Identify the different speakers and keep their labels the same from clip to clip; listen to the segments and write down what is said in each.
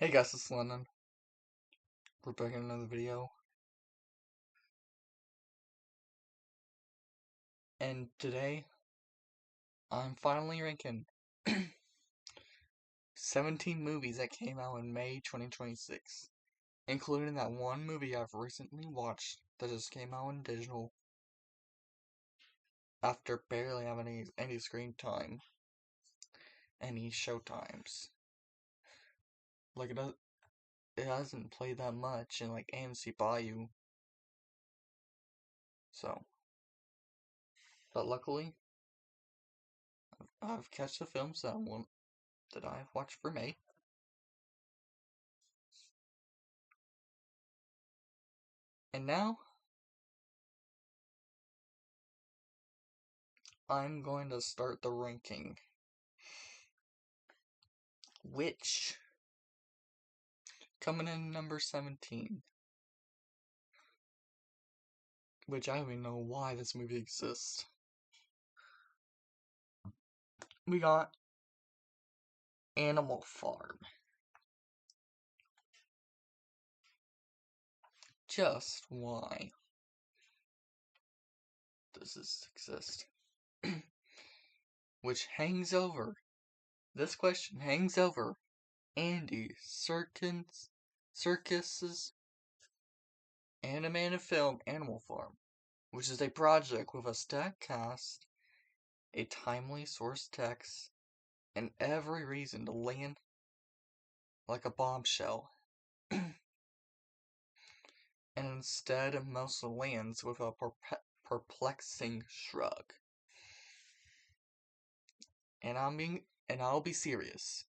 Speaker 1: Hey guys, it's Lennon. We're back in another video. And today, I'm finally ranking 17 movies that came out in May 2026. Including that one movie I've recently watched that just came out in digital after barely having any screen time. Any show times. Like, it hasn't played that much in like AMC Bayou. So. But luckily, I've catched the films that I've watched for May. And now, I'm going to start the ranking. Which, coming in number 17. Which I don't even know why this movie exists. We got Animal Farm. Just why does this exist? Which hangs over. This question hangs over Andy Serkis's animated film Animal Farm, which is a project with a stacked cast, a timely source text, and every reason to land like a bombshell. And instead mostly lands with a perplexing shrug. And I'll be serious.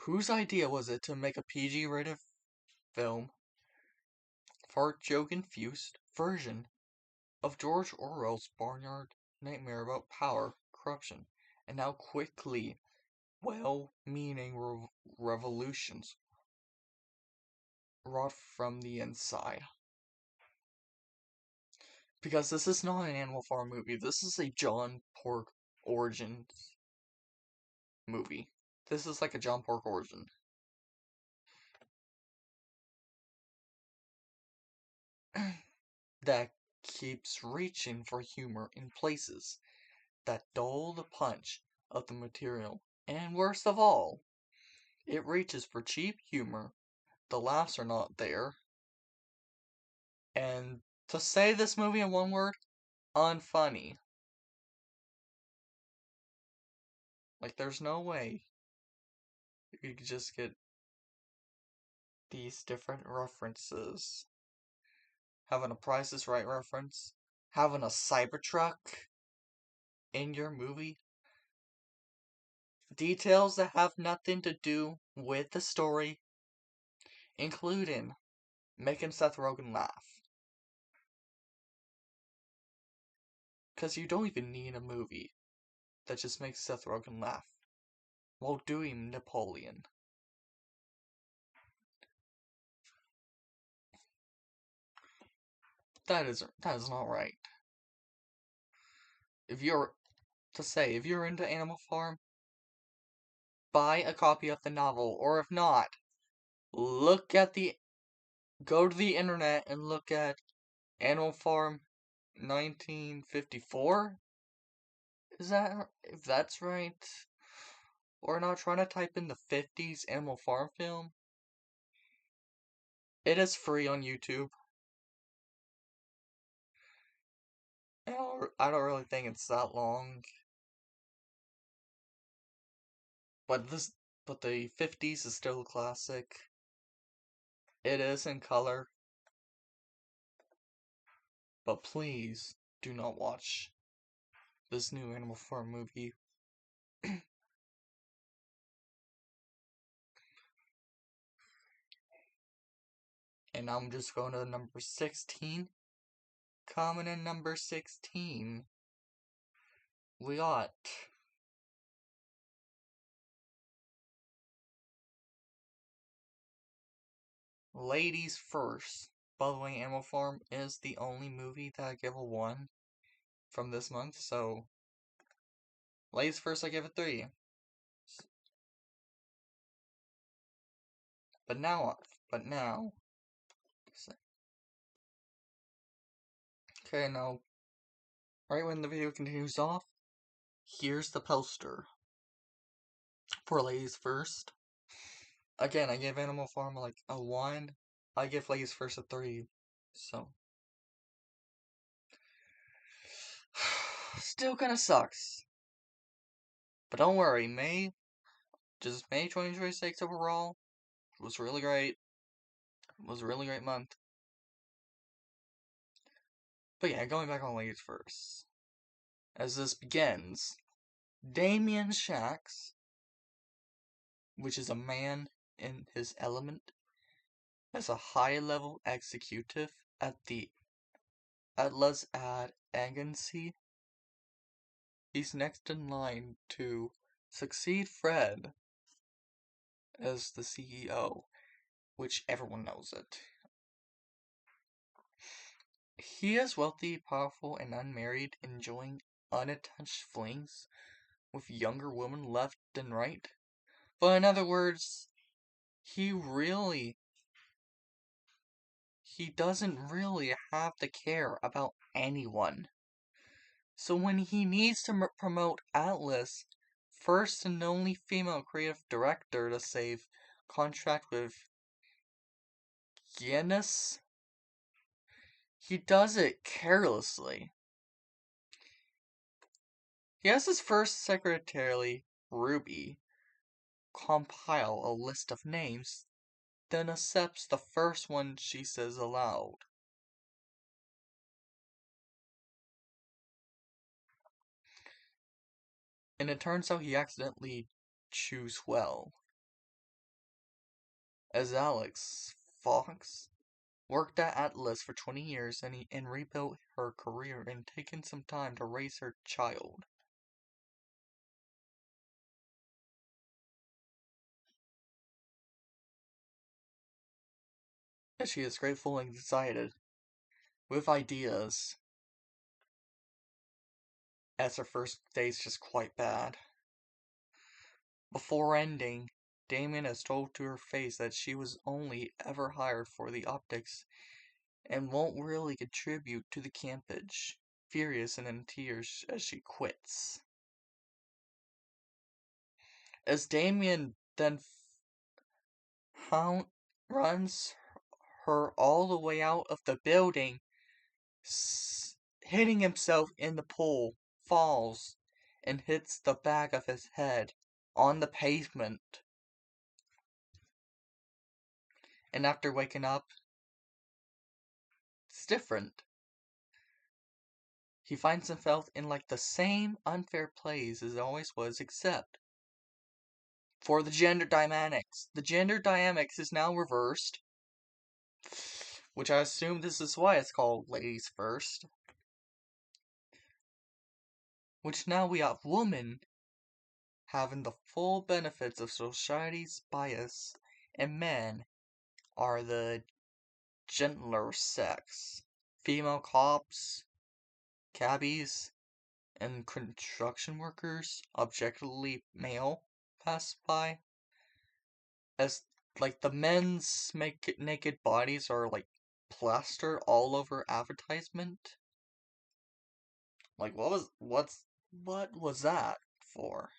Speaker 1: Whose idea was it to make a PG-rated film, fart joke-infused version of George Orwell's Barnyard Nightmare about power, corruption, and how quickly well-meaning revolutions rot from the inside? Because this is not an Animal Farm movie. This is a John Pork Origins movie. This is like a John Pork origin. That keeps reaching for humor in places that dull the punch of the material. And worst of all, it reaches for cheap humor. The laughs are not there. And to say this movie in one word, unfunny. Like, there's no way you could just get these different references. Having a Price is Right reference, having a Cybertruck in your movie, details that have nothing to do with the story, including making Seth Rogen laugh. Because you don't even need a movie that just makes Seth Rogen laugh while doing Napoleon. That is not right. If you're into Animal Farm, buy a copy of the novel, or if not, go to the internet and look at Animal Farm 1954? If that's right? Or not, trying to type in the 50s Animal Farm film? It is free on YouTube. I don't really think it's that long. But the 50s is still a classic. It is in color. But please do not watch this new Animal Farm movie. And I'm just going to number 16. Coming in number 16, we got Ladies First. By the way, Animal Farm is the only movie that I give a 1 from this month, so Ladies First I give a 3. But now, okay, now, right when the video continues off, here's the poster for Ladies First. Again, I gave Animal Farm like a 1. I give Ladies First a 3. So, still kinda sucks. But don't worry, May 2026 overall was really great. It was a really great month. But yeah, going back on Ladies First. As this begins, Damien Shax, which is a man in his element, as a high-level executive at the Atlas Ad Agency. He's next in line to succeed Fred as the CEO, which everyone knows it. He is wealthy, powerful, and unmarried, enjoying unattached flings with younger women left and right. But in other words, he doesn't really have to care about anyone. So when he needs to promote Atlas, first and only female creative director to save contract with Guinness, he does it carelessly. He has his first secretary, Ruby, compile a list of names, then accepts the first one she says aloud. And it turns out he accidentally chose well, as Alex Fox worked at Atlas for 20 years and rebuilt her career and taken some time to raise her child. And she is grateful and excited, with ideas, as her first day's just quite bad. Before ending, Damien has told to her face that she was only ever hired for the optics and won't really contribute to the campage, furious and in tears as she quits. As Damien then runs her all the way out of the building, hitting himself in the pool, falls, and hits the back of his head on the pavement. And after waking up, it's different. He finds himself in like the same unfair place as it always was, except for the gender dynamics. The gender dynamics is now reversed, which I assume this is why it's called Ladies First. Which now we have women having the full benefits of society's bias, and men are the gentler sex. Female cops, cabbies, and construction workers, objectively male, pass by. As, like, the men's naked bodies are, like, plastered all over advertisement. Like, what was that for?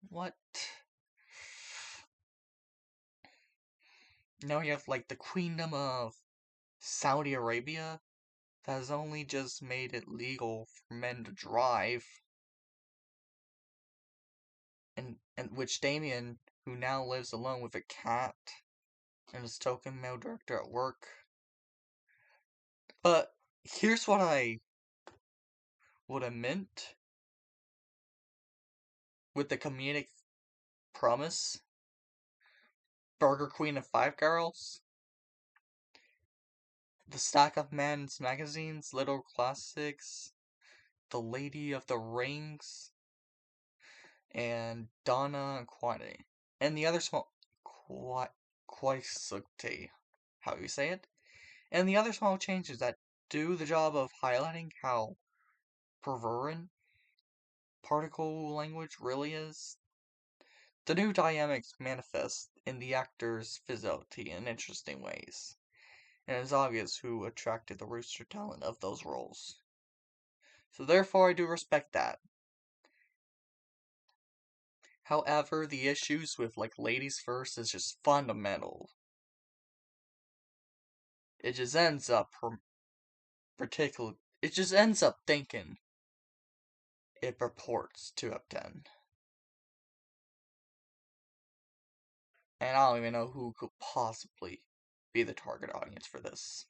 Speaker 1: What? Now you have, like, the Queendom of Saudi Arabia that has only just made it legal for men to drive. And which Damien, who now lives alone with a cat and is token male director at work. But here's what I would have meant with the comedic promise. Burger Queen and Five Girls. The Stack of Men's Magazines, Little Classics, The Lady of the Rings, and Donna and Quantity. And the other small quantity, how you say it? And the other small changes that do the job of highlighting how perverent particle language really is. The new dynamics manifest in the actor's physicality in interesting ways, and it is obvious who attracted the rooster talent of those roles. So therefore I do respect that. However, the issues with like ladies first is just fundamental. It just ends up it just ends up thinking it purports to obtain. And I don't even know who could possibly be the target audience for this.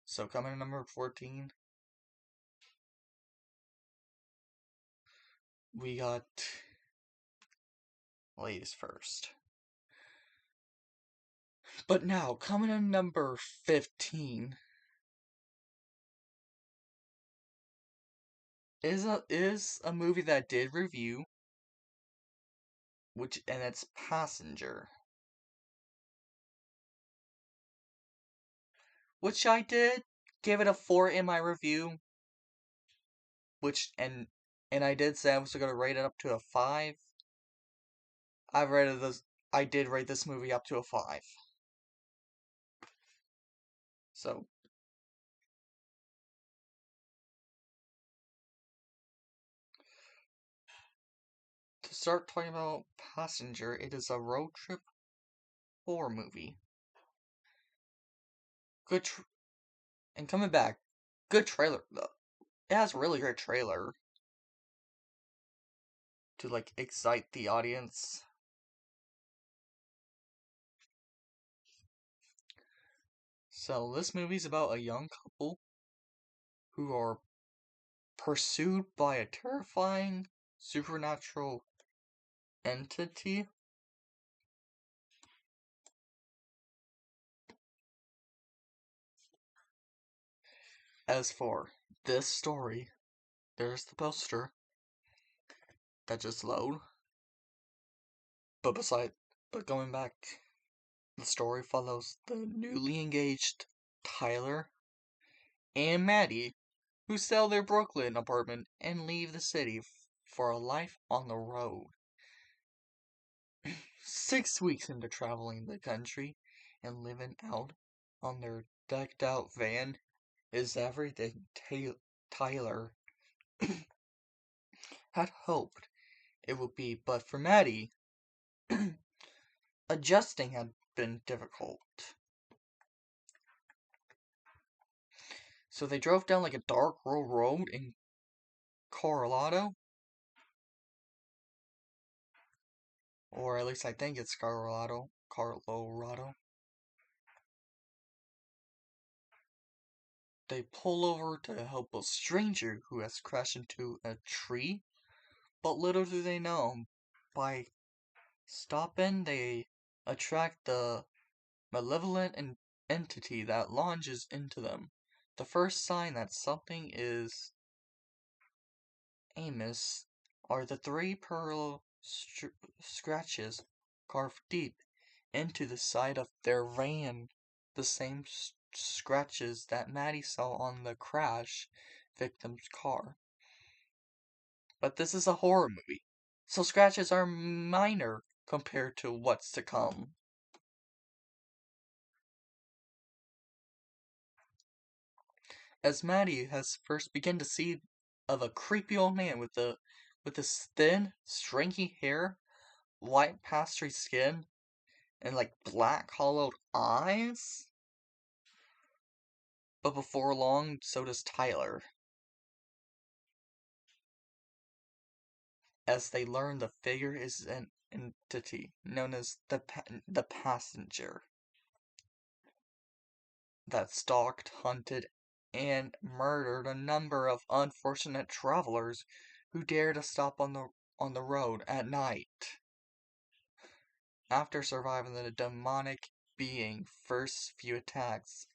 Speaker 1: So coming in number 14, we got ladies first. But now, coming in number 15 is a movie that I did review, and it's Passenger. Which I did give it a 4 in my review. And I did say I was gonna rate it up to a 5. I did rate this movie up to a 5. So to start talking about Passenger, it is a road trip horror movie. And coming back, good trailer though. It has a really great trailer to like excite the audience. So this movie's about a young couple who are pursued by a terrifying supernatural entity. As for this story, there's the poster that just load. But going back, the story follows the newly engaged Tyler and Maddie, who sell their Brooklyn apartment and leave the city for a life on the road. 6 weeks into traveling the country and living out on their decked out van is everything Tyler had hoped it would be, but for Maddie, adjusting had been difficult. So they drove down like a dark rural road in Colorado. Or at least I think it's Colorado. They pull over to help a stranger who has crashed into a tree. But little do they know, by stopping, they attract the malevolent entity that launches into them. The first sign that something is amiss are the 3 pearl scratches carved deep into the side of their van, the same scratches that Maddie saw on the crash victim's car. But this is a horror movie, so scratches are minor compared to what's to come. As Maddie has first begun to see of a creepy old man with this thin, stringy hair, white pastry skin, and like black hollowed eyes. But before long, so does Tyler. As they learn the figure is an entity known as the Passenger that stalked, hunted, and murdered a number of unfortunate travelers who dare to stop on the road at night. After surviving the demonic being's first few attacks,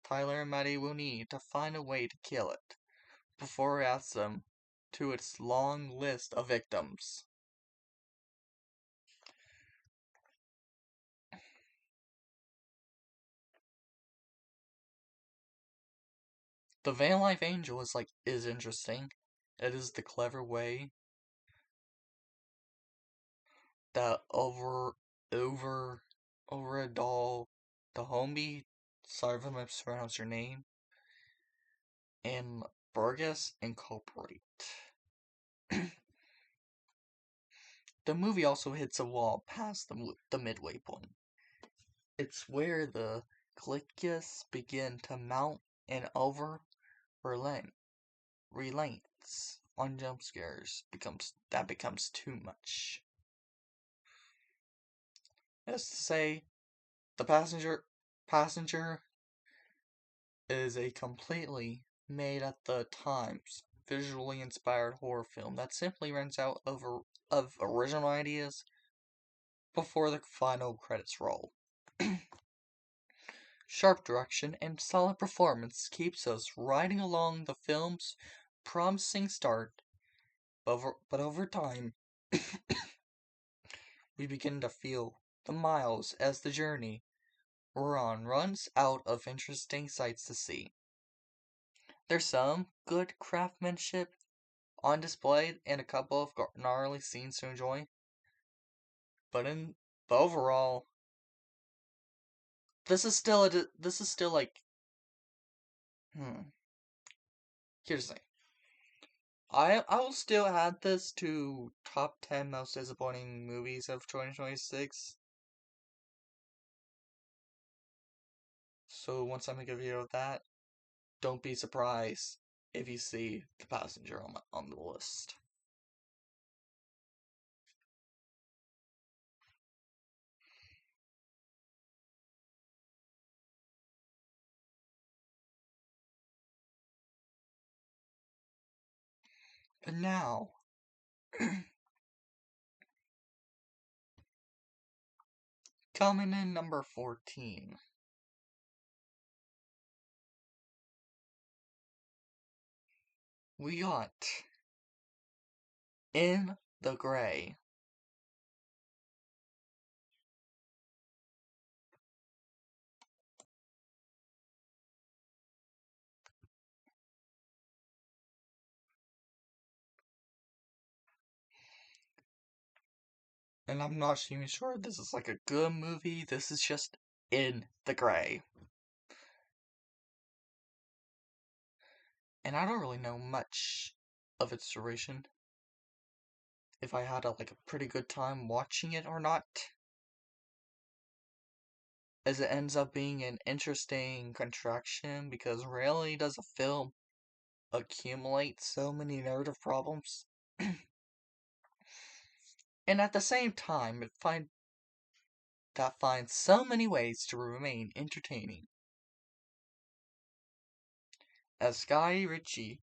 Speaker 1: Tyler and Maddie will need to find a way to kill it before it adds them to its long list of victims. The Van Life Angel is interesting. It is the clever way that over a doll, the homie, sorry if I mispronounced your name, and Burgess Incorporate. The movie also hits a wall past the midway point. It's where the cliques begin to mount and relents on jump scares becomes too much. As to say, the passenger is a completely made at the times visually inspired horror film that simply runs out of original ideas before the final credits roll. Sharp direction and solid performance keeps us riding along the film's promising start, but over time, we begin to feel the miles as the journey we're on runs out of interesting sights to see. There's some good craftsmanship on display and a couple of gnarly scenes to enjoy, but in the overall, this is still like, here's the thing. I will still add this to top 10 most disappointing movies of 2026. So once I make a video of that, don't be surprised if you see The Passenger on the list. But now, coming in number 14. We got In the Gray. And I'm not even sure this is like a good movie. This is just In the Gray. And I don't really know much of its duration. If I had a pretty good time watching it or not. As it ends up being an interesting contraction because rarely does a film accumulate so many narrative problems. And at the same time, it finds so many ways to remain entertaining. As Guy Ritchie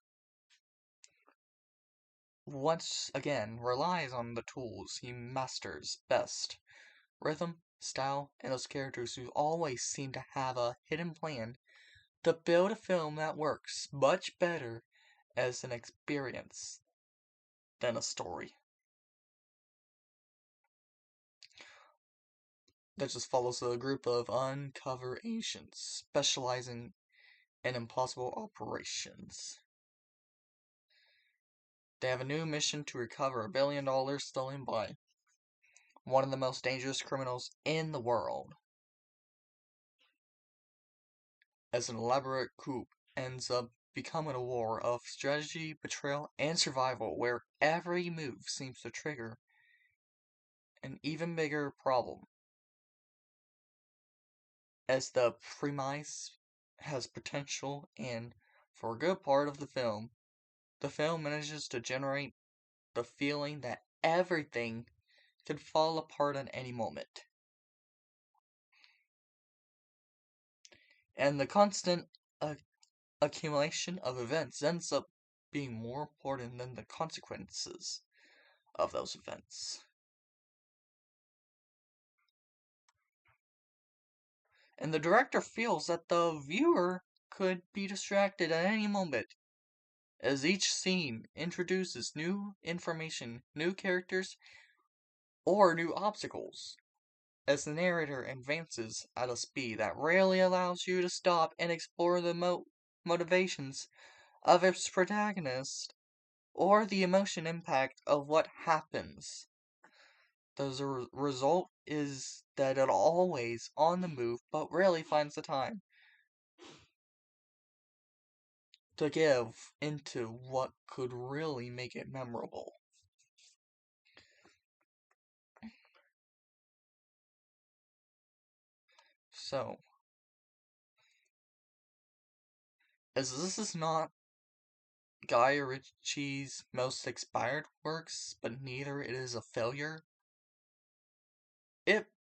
Speaker 1: once again relies on the tools he masters best, rhythm, style, and those characters who always seem to have a hidden plan to build a film that works much better as an experience than a story. That just follows a group of uncover agents specializing in impossible operations. They have a new mission to recover $1 billion stolen by one of the most dangerous criminals in the world. As an elaborate coup ends up becoming a war of strategy, betrayal, and survival where every move seems to trigger an even bigger problem. As the premise has potential and for a good part of the film manages to generate the feeling that everything could fall apart at any moment. And the constant accumulation of events ends up being more important than the consequences of those events. And the director feels that the viewer could be distracted at any moment, as each scene introduces new information, new characters, or new obstacles, as the narrator advances at a speed that rarely allows you to stop and explore the motivations of its protagonist or the emotion impact of what happens. The result is that it always on the move, but rarely finds the time to give into what could really make it memorable. So, as this is not Guy Ritchie's most inspired works, but neither it is a failure,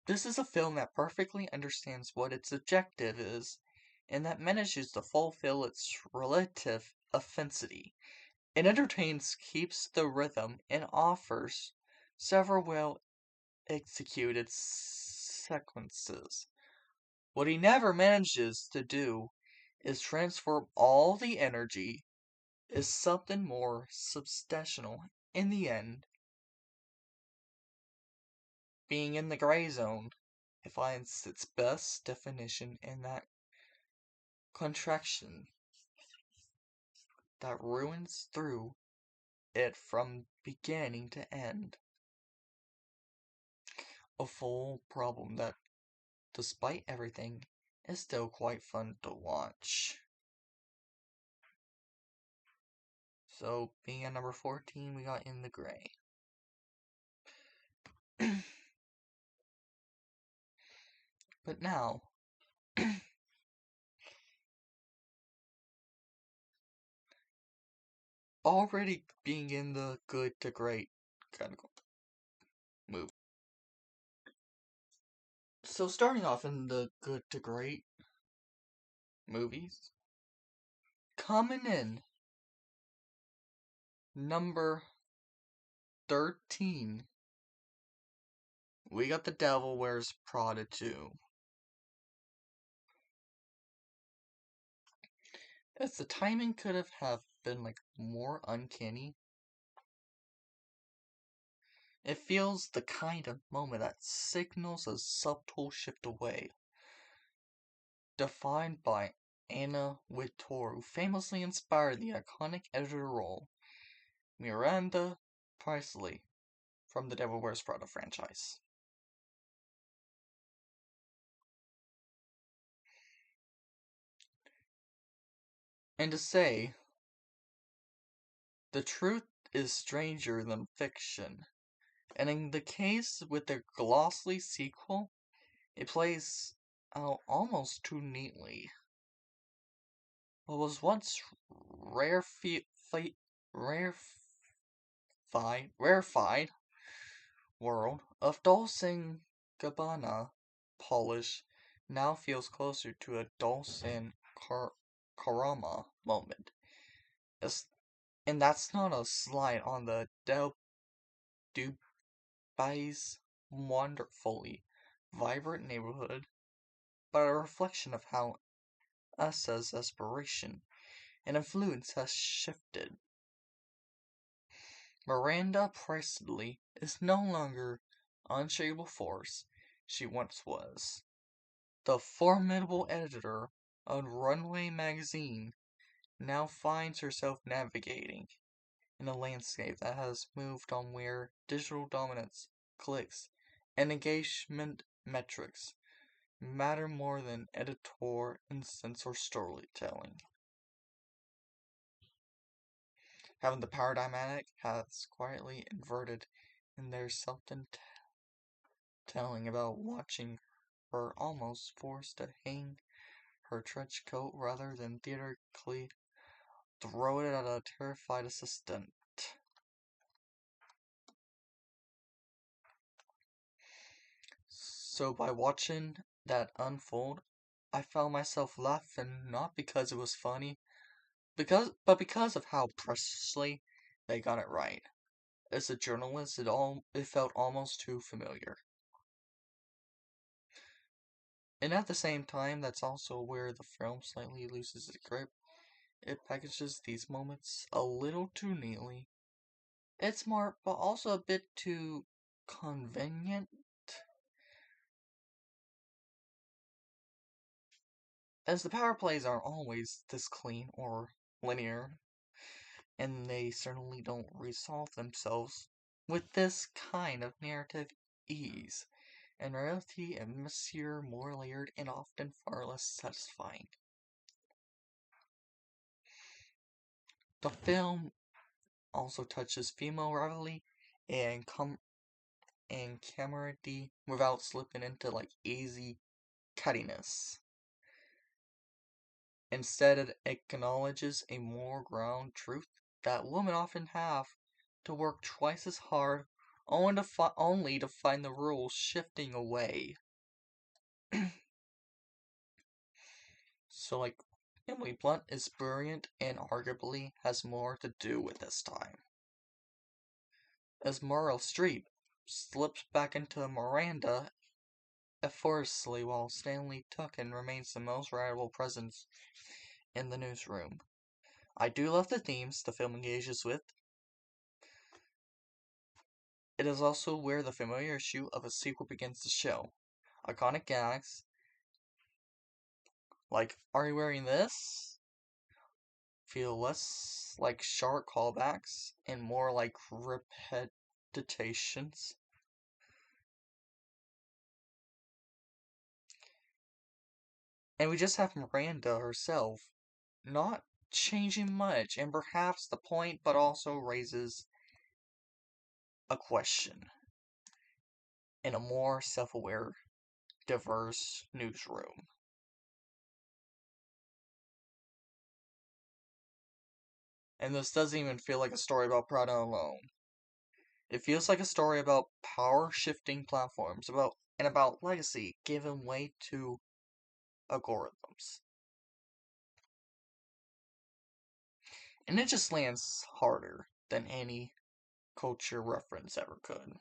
Speaker 1: this is a film that perfectly understands what its objective is, and that manages to fulfill its relative offensity. It entertains, keeps the rhythm, and offers several well executed sequences. What he never manages to do is transform all the energy is something more substantial in the end. Being in the gray zone, it finds its best definition in that contraction that ruins through it from beginning to end. A full problem that, despite everything, is still quite fun to watch. So, being at number 14, we got In the Gray. But now, already being in the good to great kind of movie. So, starting off in the good to great movies, coming in number 13, we got The Devil Wears Prada 2. As the timing could have been like more uncanny, it feels the kind of moment that signals a subtle shift away. Defined by Anna Wintour, who famously inspired the iconic editor role, Miranda Priestly, from the Devil Wears Prada franchise. And to say, the truth is stranger than fiction, and in the case with the glossy sequel, it plays out almost too neatly. What was once rarefied world of Dolce & Gabbana polish now feels closer to a Dolce & Carama moment. And that's not a slight on the Del Dubai's wonderfully vibrant neighborhood, but a reflection of how Asa's aspiration and influence has shifted. Miranda Priestly is no longer unshakable force she once was. The formidable editor of Runway magazine now finds herself navigating in a landscape that has moved on where digital dominance, clicks, and engagement metrics matter more than editor and censor storytelling. Having the paradigmatic has quietly inverted, and there's something telling about watching her almost forced to hang her trench coat rather than theatrically throw it at a terrified assistant. So by watching that unfold, I found myself laughing not because it was funny, but because of how precisely they got it right. As a journalist, it felt almost too familiar. And at the same time, that's also where the film slightly loses its grip. It packages these moments a little too neatly. It's smart, but also a bit too convenient. As the power plays aren't always this clean or linear, and they certainly don't resolve themselves with this kind of narrative ease, and reality and messier, more layered, and often far less satisfying. The film also touches female rivalry and camaraderie without slipping into like easy cattiness. Instead, it acknowledges a more ground truth that women often have to work twice as hard only to find the rules shifting away. So, like, Emily Blunt is brilliant and arguably has more to do with this time. As Meryl Streep slips back into Miranda effortlessly while Stanley Tucson remains the most reliable presence in the newsroom. I do love the themes the film engages with. It is also where the familiar issue of a sequel begins to show. Iconic gags, like, "Are you wearing this?" feel less like sharp callbacks and more like repetitions. And we just have Miranda herself not changing much, and perhaps the point, but also raises a question in a more self aware, diverse newsroom. And this doesn't even feel like a story about Prada alone. It feels like a story about power shifting platforms, about legacy giving way to algorithms. And it just lands harder than any culture reference ever could.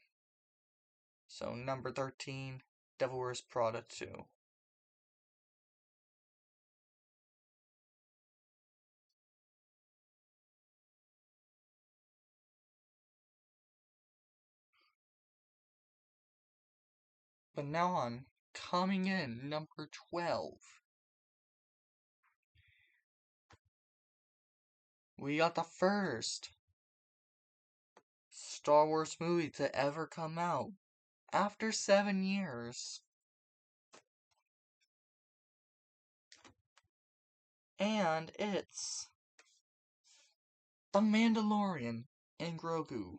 Speaker 1: So number 13, Devil Wears Prada 2. But now on, coming in, number 12. We got the first Star Wars movie to ever come out after 7 years. And it's The Mandalorian and Grogu.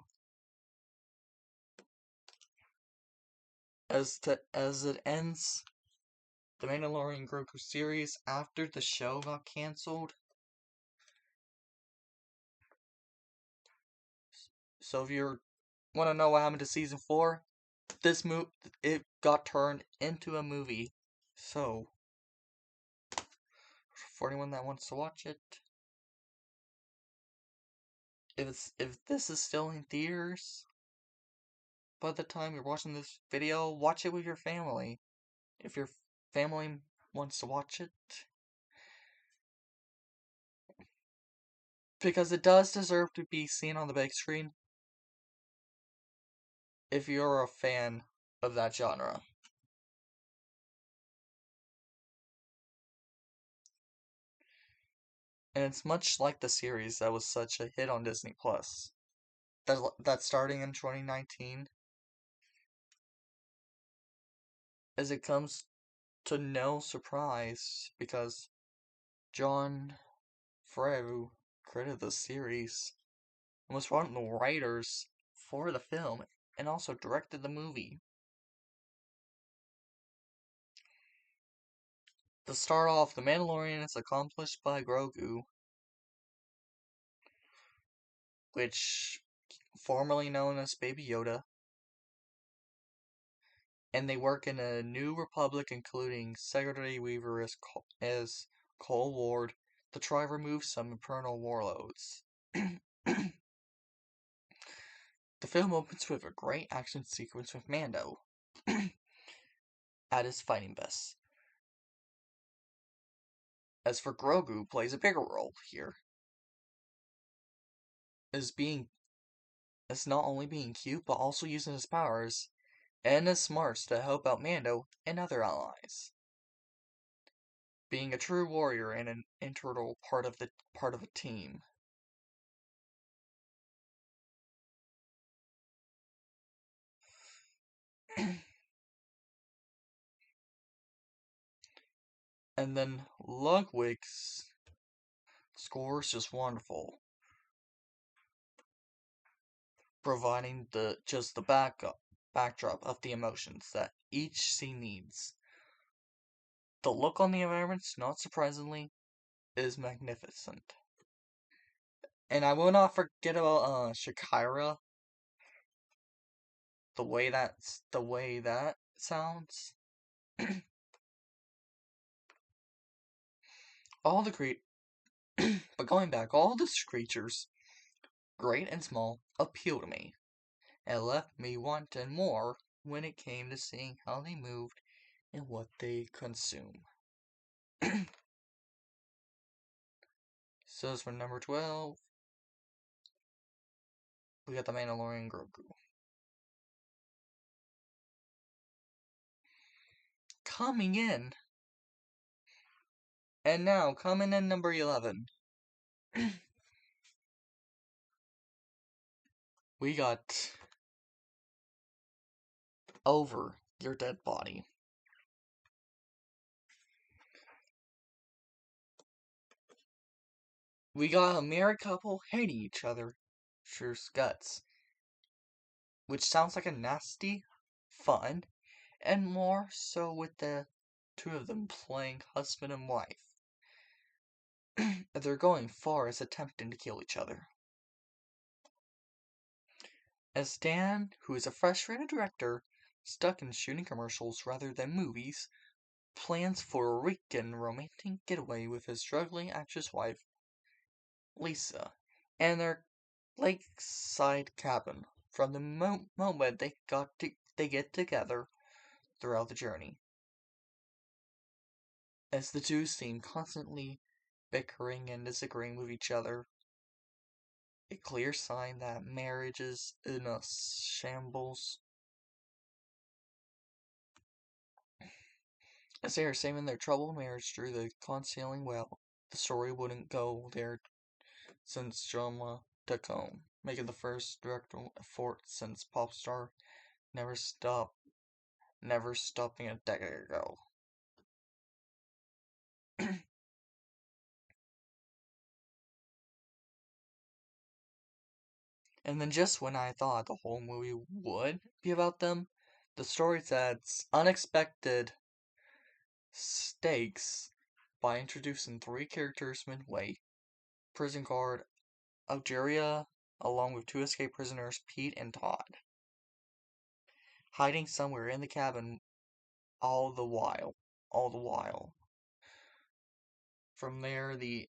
Speaker 1: As it ends the Mandalorian Grogu series after the show got cancelled. So if you want to know what happened to season 4, it got turned into a movie. So for anyone that wants to watch it, if this is still in theaters by the time you're watching this video, watch it with your family. If your family wants to watch it, because it does deserve to be seen on the big screen if you're a fan of that genre. And it's much like the series that was such a hit on Disney Plus. That's starting in 2019. As it comes to no surprise, because Jon Favreau created the series and was one of the writers for the film and also directed the movie. To start off, The Mandalorian is accomplished by Grogu, which formerly known as Baby Yoda, and they work in a new republic including Secretary Weaver as Cole Ward to try to remove some infernal warlords. The film opens with a great action sequence with Mando at his fighting best. As for Grogu, plays a bigger role here, as not only being cute but also using his powers and his smarts to help out Mando and other allies, being a true warrior and an integral part of a team. And then Ludwig's score is just wonderful, providing the backdrop of the emotions that each scene needs. The look on the environments, not surprisingly, is magnificent. And I will not forget about Shakira. The way that sounds. all the cre- but going back, all the creatures, great and small, appeal to me. It left me wanting more when it came to seeing how they moved and what they consume. So as for number 12, we got the Mandalorian Grogu. Coming in, and now coming in number 11, we got Over Your Dead Body. We got a married couple hating each other, sure's guts, which sounds like a nasty, fun, and more so with the two of them playing husband and wife. They're going far as attempting to kill each other. As Dan, who is a frustrated director, stuck in shooting commercials rather than movies, plans for a weekend romantic getaway with his struggling actress wife, Lisa, and their lakeside cabin from the moment they get together throughout the journey. As the two seem constantly bickering and disagreeing with each other, a clear sign that marriage is in a shambles. As they are saving their troubled marriage through the concealing well, the story wouldn't go there since Joma Tacone, making the first directorial effort since Popstar Never Stop, Never Stopping a decade ago. And then just when I thought the whole movie would be about them, the story adds unexpected stakes by introducing three characters midway. Prison guard Algeria, along with two escaped prisoners, Pete and Todd, hiding somewhere in the cabin all the while. All the while. From there, the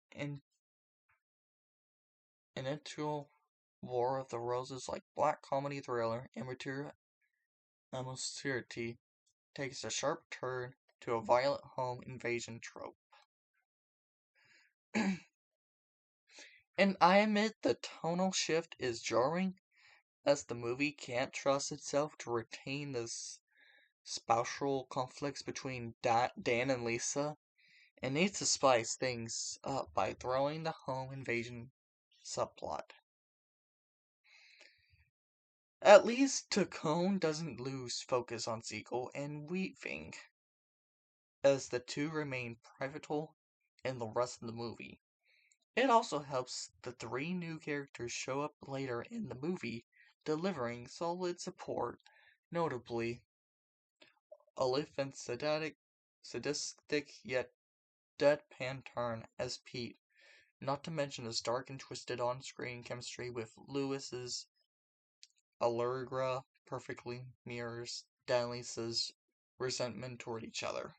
Speaker 1: initial War of the Roses like black comedy thriller and material atmosphere takes a sharp turn to a violent home invasion trope. And I admit the tonal shift is jarring, as the movie can't trust itself to retain the spousal conflicts between Dan and Lisa, and needs to spice things up by throwing the home invasion subplot. At least Tacone doesn't lose focus on Siegel and Weaving, as the two remain pivotal in the rest of the movie. It also helps the three new characters show up later in the movie, delivering solid support, notably Oliphant's sadistic yet deadpan turn as Pete, not to mention his dark and twisted on-screen chemistry with Lewis's Allegra perfectly mirrors Lisa's resentment toward each other.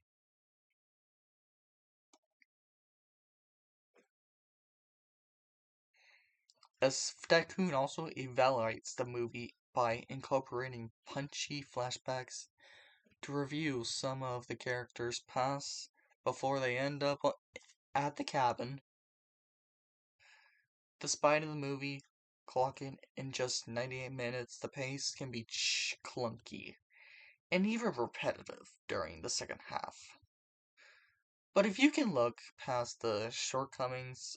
Speaker 1: As Tycoon also evaluates the movie by incorporating punchy flashbacks to review some of the characters' past before they end up at the cabin. Despite the movie clocking in just 98 minutes, the pace can be clunky and even repetitive during the second half. But if you can look past the shortcomings,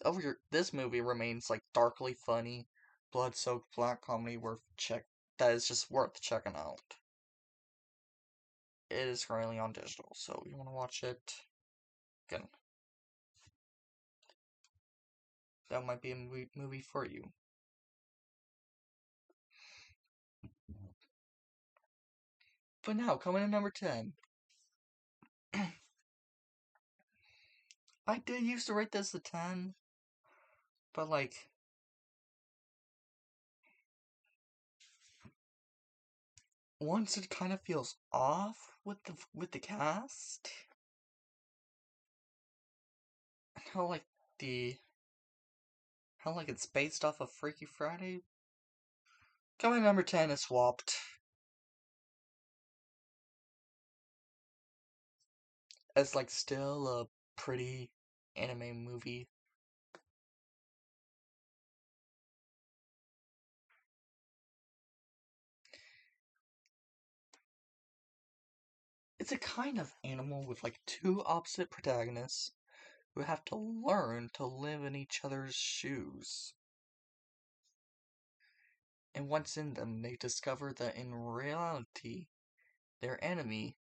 Speaker 1: this movie remains like darkly funny, blood-soaked black comedy that is just worth checking out. It is currently on digital, so you want to watch it, Again, that might be a movie for you. But now, coming in number 10. I did used to rate this a 10, but like, once it kind of feels off with the cast, how like the how like it's based off of Freaky Friday. Coming number 10 is Swapped. It's like still a pretty anime movie. It's a kind of animal with like two opposite protagonists who have to learn to live in each other's shoes. And once in them, they discover that in reality, their enemy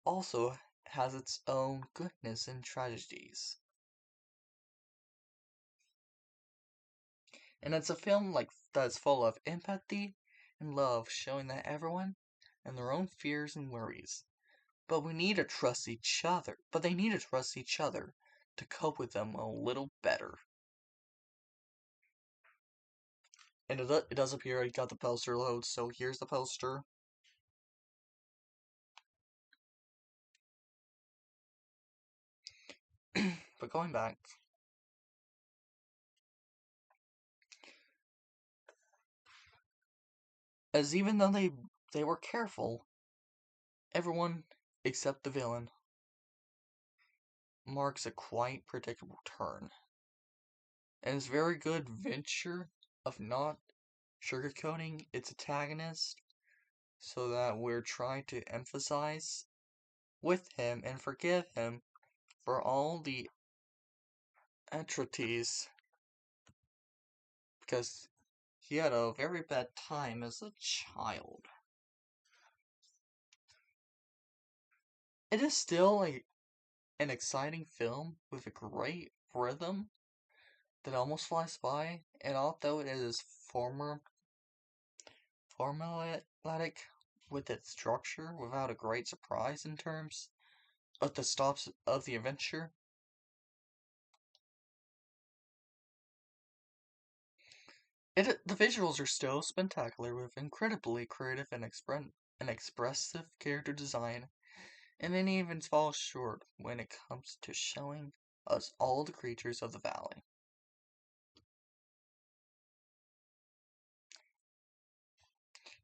Speaker 1: also has its own goodness and tragedies. And it's a film like that's full of empathy and love, showing that everyone and their own fears and worries. But we need to trust each other. But they need to trust each other to cope with them a little better. And it does appear I got the poster load, so here's the poster. But going back, as even though they were careful, everyone except the villain marks a quite predictable turn. And it's very good venture of not sugarcoating its antagonist so that we're trying to emphasize with him and forgive him for all the atrocities because he had a very bad time as a child. It is still an exciting film with a great rhythm that almost flies by, and although it is formulaic with its structure without a great surprise in terms of the stops of the adventure, the visuals are still spectacular with incredibly creative and expressive character design, and it even falls short when it comes to showing us all the creatures of the valley.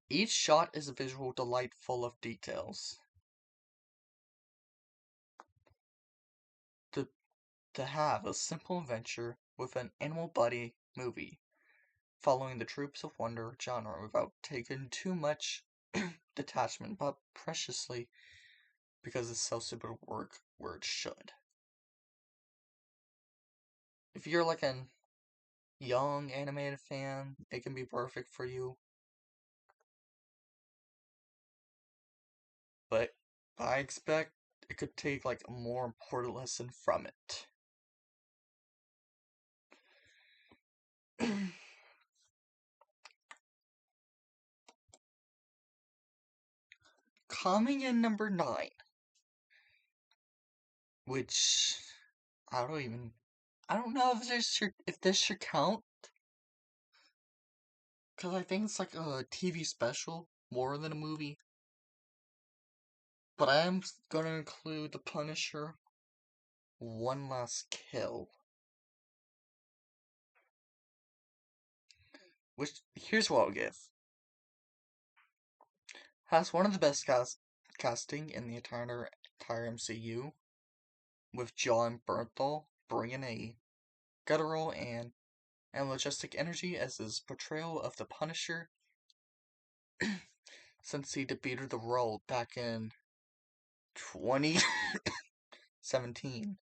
Speaker 1: Each shot is a visual delight full of details. To have a simple adventure with an animal buddy movie following the Troops of Wonder genre without taking too much detachment, but preciously because it's so super work where it should. If you're like a young animated fan, it can be perfect for you. But I expect it could take like a more important lesson from it. Coming in number 9, which I don't know if this should count, because I think it's like a TV special more than a movie. But I am gonna include The Punisher, One Last Kill. Which, here's what I'll give. Has one of the best casting in the entire MCU, with Jon Bernthal bringing a guttural and majestic energy as his portrayal of the Punisher since he debuted the role back in 2017,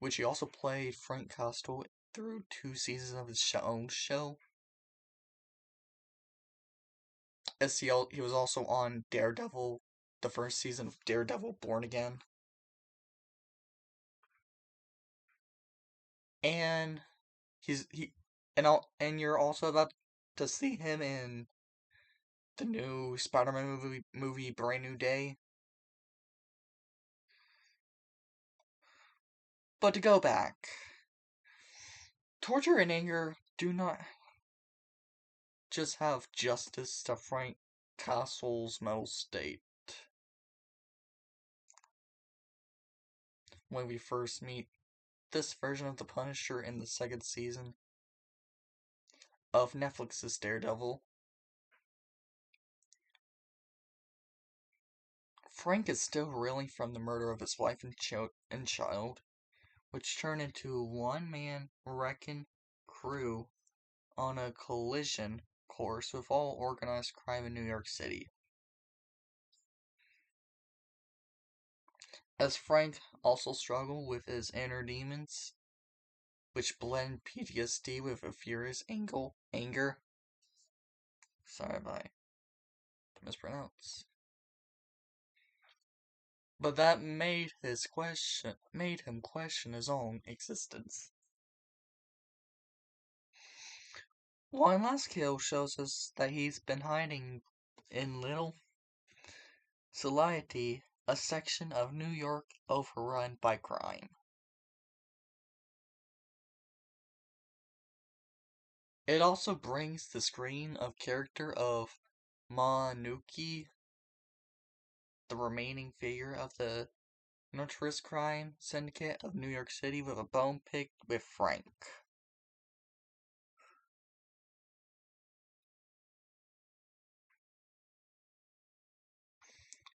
Speaker 1: which he also played Frank Castle through 2 seasons of his own show. He was also on Daredevil, the first season of Daredevil Born Again. and and you're also about to see him in the new Spider-Man movie Brand New Day. But to go back, Torture and Anger do not just have justice to Frank Castle's mental state. When we first meet this version of the Punisher in the second season of Netflix's Daredevil, Frank is still reeling from the murder of his wife and child, which turned into a one-man wrecking crew on a collision course with all organized crime in New York City. As Frank also struggled with his inner demons, which blend PTSD with a furious anger. Sorry if I mispronounce. But that made him question his own existence. One Last Kill shows us that he's been hiding in Little Society, a section of New York overrun by crime. It also brings the screen of character of Manuki, the remaining figure of the notorious crime syndicate of New York City, with a bone picked with Frank.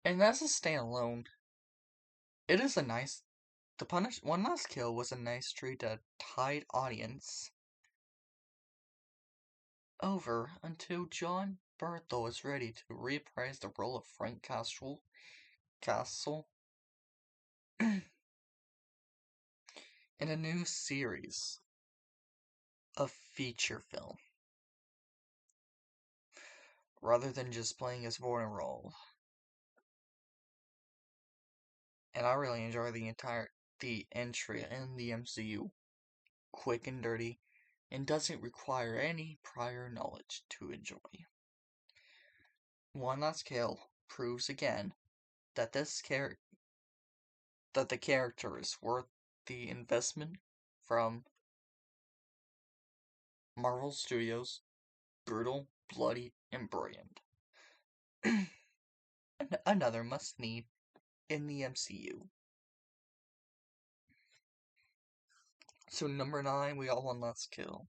Speaker 1: And as a standalone, it is a nice. One Last Kill was a nice treat to tide audience over until Jon Bernthal is ready to reprise the role of Frank Castle in a new series of feature film, rather than just playing his morning role. And I really enjoy the entry in the MCU, quick and dirty, and doesn't require any prior knowledge to enjoy. One Last Kill proves again that the character is worth the investment from Marvel Studios. Brutal, bloody, and brilliant. Another must-need in the MCU. So number 9, we got One Last Kill.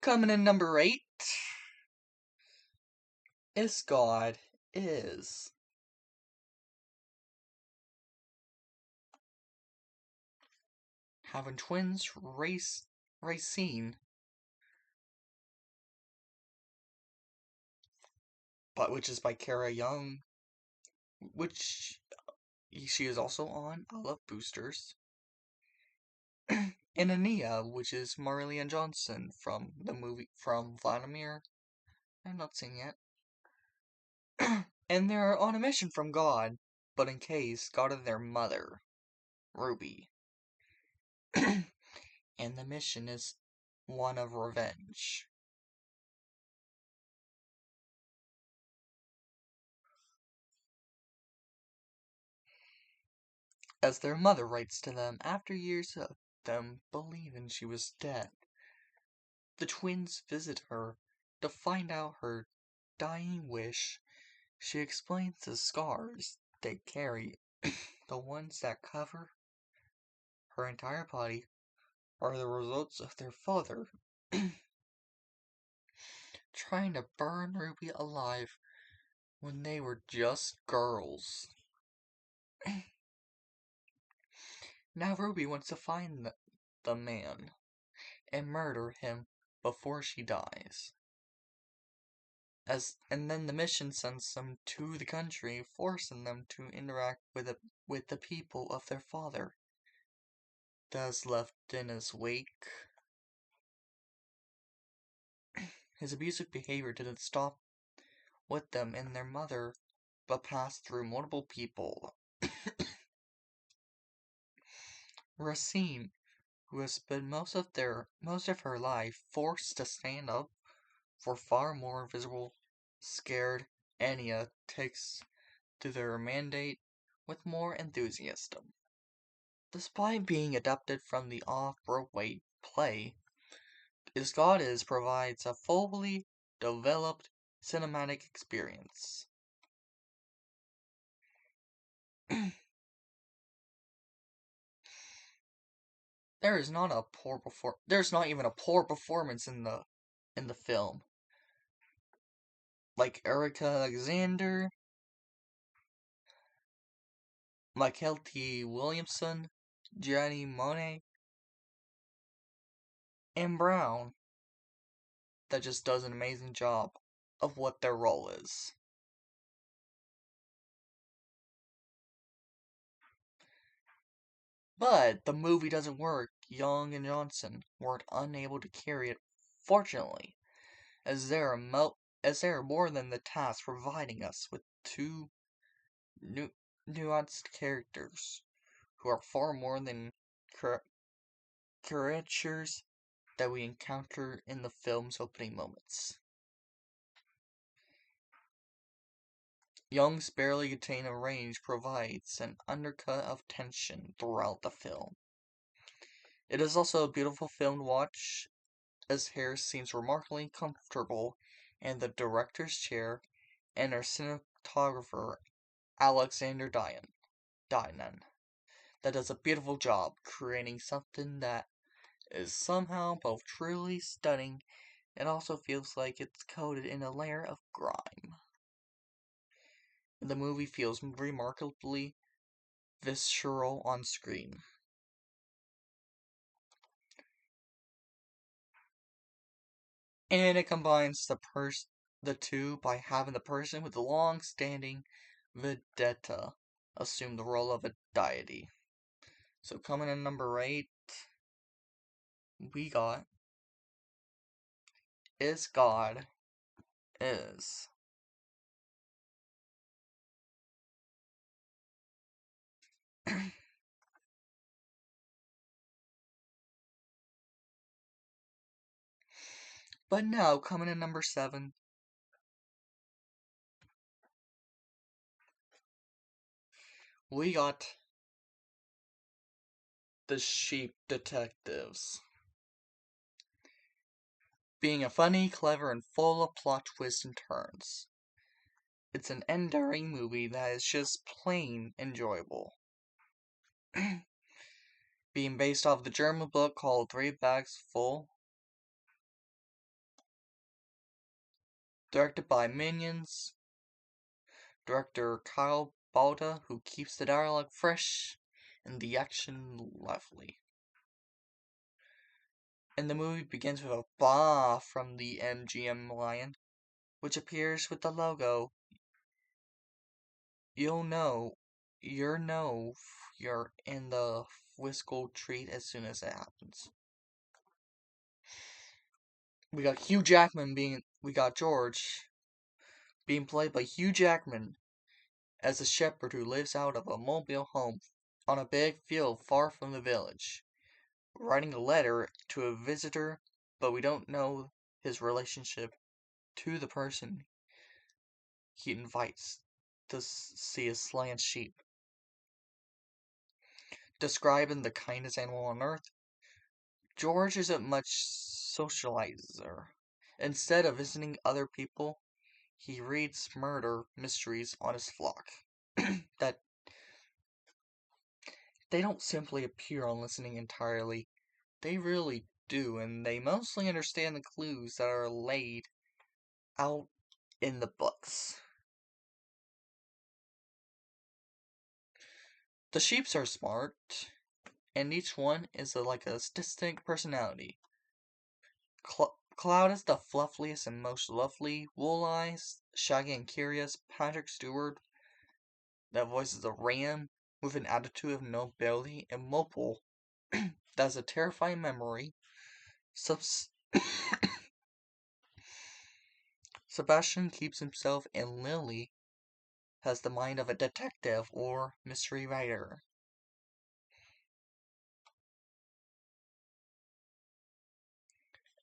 Speaker 1: Coming in number 8 is God Is. Having twins Racine, but which is by Kara Young, which she is also on I Love Boosters. And Ania, which is Marilyn Johnson from the movie from Vladimir. I'm not seeing it. And they're on a mission from God, but in case God of their mother, Ruby. And the mission is one of revenge. As their mother writes to them after years of them believing she was dead. The twins visit her to find out her dying wish. She explains the scars they carry, the ones that cover her entire body, are the results of their father trying to burn Ruby alive when they were just girls. Now Ruby wants to find the man and murder him before she dies. And then the mission sends them to the country, forcing them to interact with the people of their father that is left in his wake. His abusive behavior didn't stop with them and their mother, but passed through multiple people. Racine, who has spent most of her life forced to stand up for far more visible, scared Anya takes to their mandate with more enthusiasm. Despite being adapted from the off-Broadway play, Is God Is provides a fully developed cinematic experience. There's not even a poor performance in the film. Like Erica Alexander, Michael T. Williamson, Gianni Monet, and Brown, that just does an amazing job of what their role is. But the movie doesn't work. Young and Johnson weren't unable to carry it, fortunately, as they are more than the task providing us with two nuanced characters who are far more than caricatures that we encounter in the film's opening moments. Young's barely contained range provides an undercut of tension throughout the film. It is also a beautiful film to watch, as Harris seems remarkably comfortable in the director's chair, and our cinematographer, Alexander Dinan, that does a beautiful job creating something that is somehow both truly stunning and also feels like it's coated in a layer of grime. The movie feels remarkably visceral on screen. And it combines the two by having the person with the long-standing vendetta assume the role of a deity. So coming in number 8, we got Is God Is. But now, coming in number 7, we got The Sheep Detectives. Being a funny, clever, and full of plot twists and turns. It's an enduring movie that is just plain enjoyable. Being based off the German book called Three Bags Full, directed by Minions, director Kyle Balda, who keeps the dialogue fresh and the action lively. And the movie begins with a bah from the MGM lion, which appears with the logo. You're in the whiskey treat as soon as it happens. We got George being played by Hugh Jackman as a shepherd who lives out of a mobile home on a big field far from the village, writing a letter to a visitor, but we don't know his relationship to the person he invites to see his slain sheep. Describing the kindest animal on earth, George isn't much socializer. Instead of visiting other people, he reads murder mysteries on his flock. That they don't simply appear on listening entirely. They really do, and they mostly understand the clues that are laid out in the books. The sheeps are smart, and each one is like a distinct personality. Cloud is the fluffiest and most lovely. Wool Eyes, shaggy and curious. Patrick Stewart, that voices a ram with an attitude of nobility. And Mopul, that has a terrifying memory. Sebastian keeps himself, and Lily has the mind of a detective or mystery writer.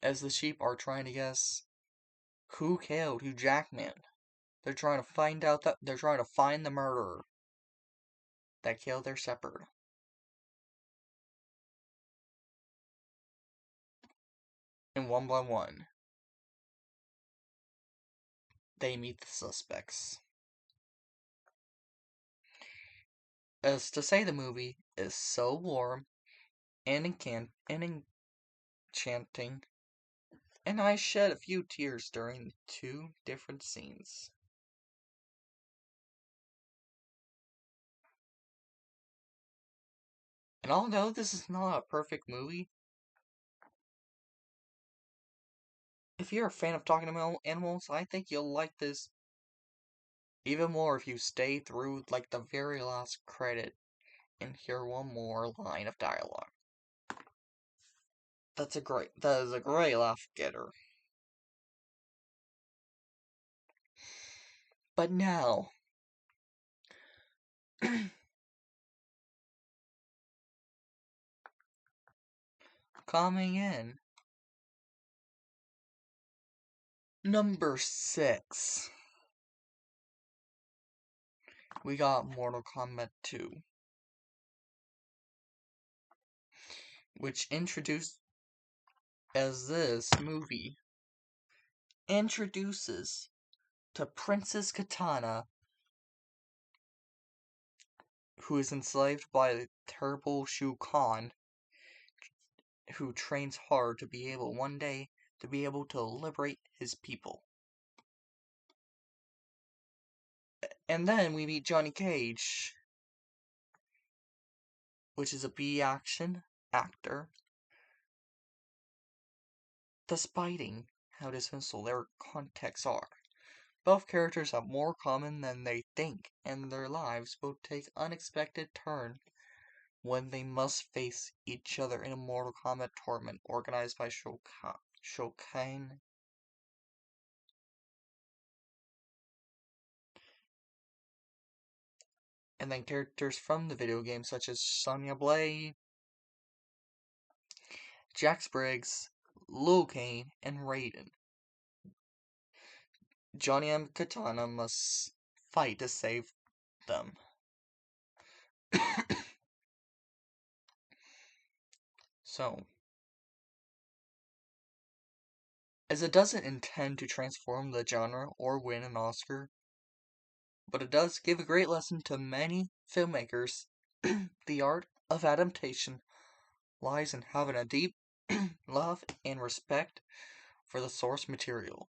Speaker 1: as the sheep are trying to guess who killed Hugh Jackman. They're trying to find out that they're trying to find the murderer that killed their shepherd. And one by one, they meet the suspects. As to say, the movie is so warm and enchanting, and I shed a few tears during 2 different scenes. And although this is not a perfect movie, if you're a fan of talking about animals, I think you'll like this even more if you stay through like the very last credit and hear one more line of dialogue. That is a great laugh getter. But now, coming in, number 6, we got Mortal Kombat 2, which introduced, as this movie introduces to Princess Katana, who is enslaved by the terrible Shao Kahn, who trains hard to be able one day to be able to liberate his people. And then we meet Johnny Cage, which is a B-action actor, despite how dismissal their contexts are. Both characters have more common than they think, and their lives both take unexpected turn when they must face each other in a Mortal Kombat tournament organized by Shao Kahn. And then characters from the video game such as Sonya Blade, Jax Briggs, Liu Kang, and Raiden. Johnny and Katana must fight to save them. So, as it doesn't intend to transform the genre or win an Oscar, but it does give a great lesson to many filmmakers. The art of adaptation lies in having a deep love and respect for the source material.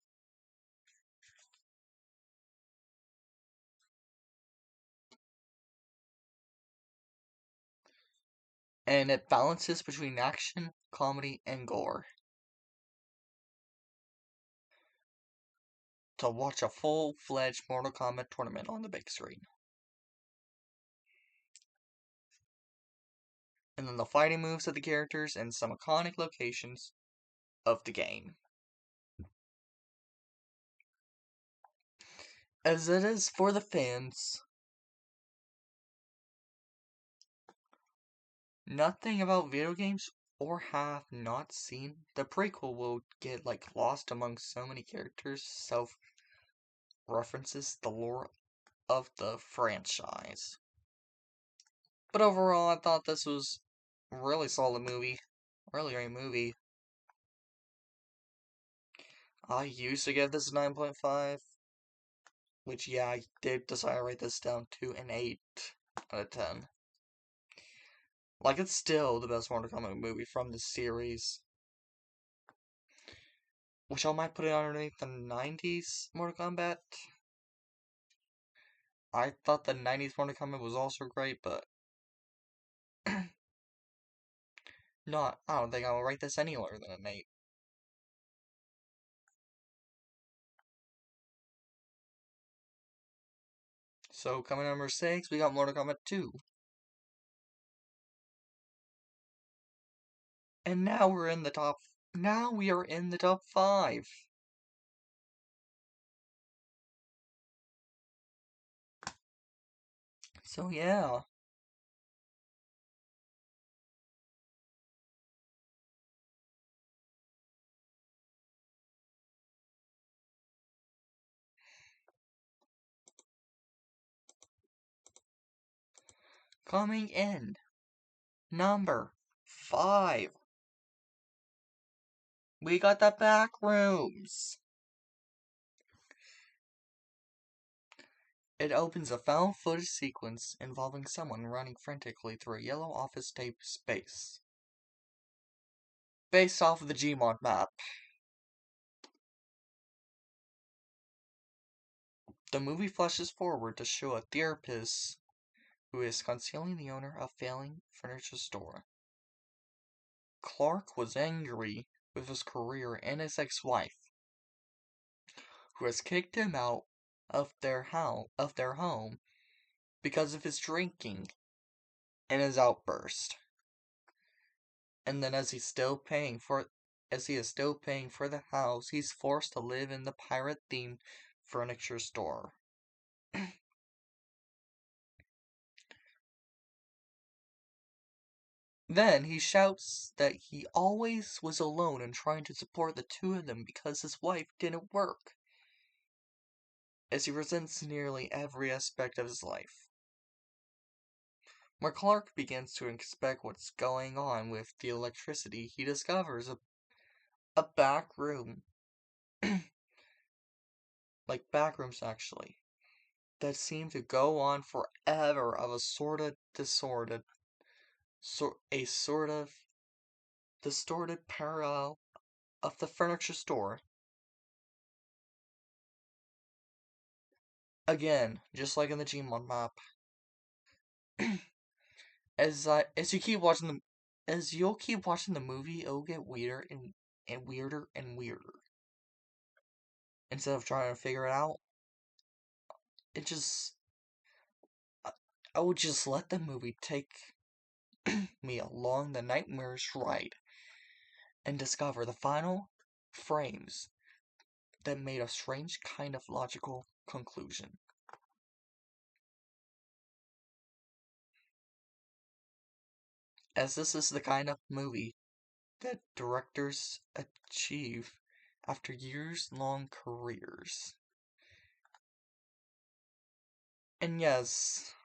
Speaker 1: And it balances between action, comedy, and gore. To watch a full-fledged Mortal Kombat tournament on the big screen. And then the fighting moves of the characters and some iconic locations of the game. As it is for the fans, nothing about video games or have not seen the prequel will get like lost among so many characters, self-references the lore of the franchise. But overall, I thought this was a really solid movie. Really great movie. I used to give this a 9.5, which, yeah, I did decide to write this down to an 8 out of 10. Like, it's still the best Mortal Kombat movie from the series. Which I might put it underneath the 90s Mortal Kombat. I thought the 90s Mortal Kombat was also great, but no, I don't think I will rate this any lower than an 8. So, coming number 6, we got Mortal Kombat 2. And now we are in the top 5. So yeah. Coming in, number 5. We got the back rooms. It opens a found footage sequence involving someone running frantically through a yellow office tape space. Based off of the Gmod map. The movie flashes forward to show a therapist who is concealing the owner of a failing furniture store. Clark was angry with his career and his ex-wife, who has kicked him out of their home because of his drinking and his outburst. And then as he is still paying for the house, he's forced to live in the pirate-themed furniture store. Then he shouts that he always was alone and trying to support the two of them because his wife didn't work, as he resents nearly every aspect of his life. When Clark begins to inspect what's going on with the electricity, he discovers a back room, like back rooms actually, that seem to go on forever of a sort of distorted parallel of the furniture store. Again, just like in the Gmod map. As you'll keep watching the movie, it'll get weirder and weirder and weirder. Instead of trying to figure it out, I would just let the movie take me along the nightmarish ride and discover the final frames that made a strange kind of logical conclusion. As this is the kind of movie that directors achieve after years-long careers. And yes,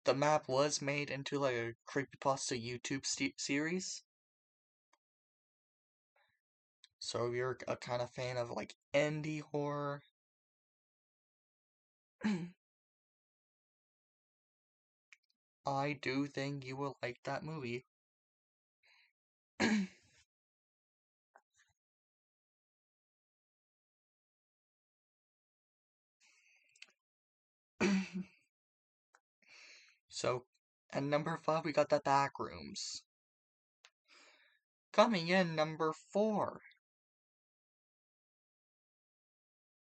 Speaker 1: the map was made into like a creepypasta YouTube series. So if you're a kind of fan of like indie horror, I do think you will like that movie. So, at number 5, we got the back rooms. Coming in number 4.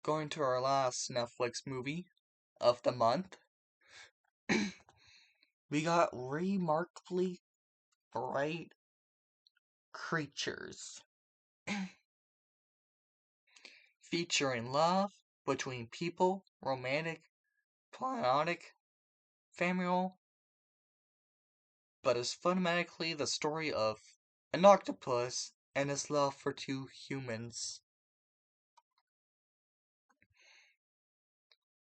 Speaker 1: Going to our last Netflix movie of the month. We got Remarkably Bright Creatures. Featuring love between people, romantic, platonic, familial, but is fundamentally the story of an octopus and his love for two humans.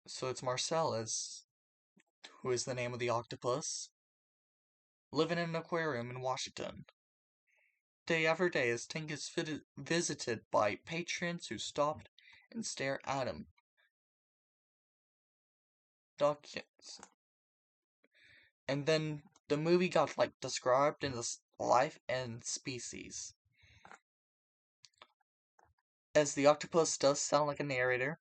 Speaker 1: So it's Marcellus, who is the name of the octopus, living in an aquarium in Washington. Day after day, his tank is visited by patrons who stop and stare at him. And then the movie got like described in this life and species. As the octopus does sound like a narrator.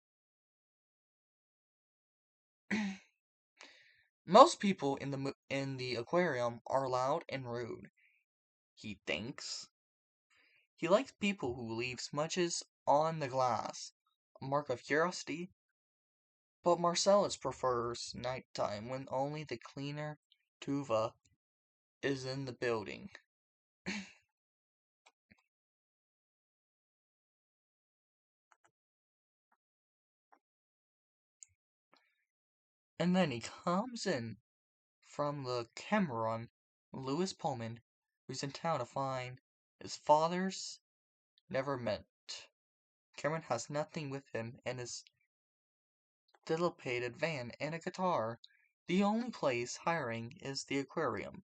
Speaker 1: Most people in the aquarium are loud and rude, he thinks. He likes people who leave smudges on the glass, a mark of curiosity. But Marcellus prefers nighttime when only the cleaner Tuva is in the building. And then he comes in from the Cameron, Lewis Pullman, who's in town to find his father's never met. Cameron has nothing with him and his dilapidated van and a guitar, The only place hiring is the aquarium,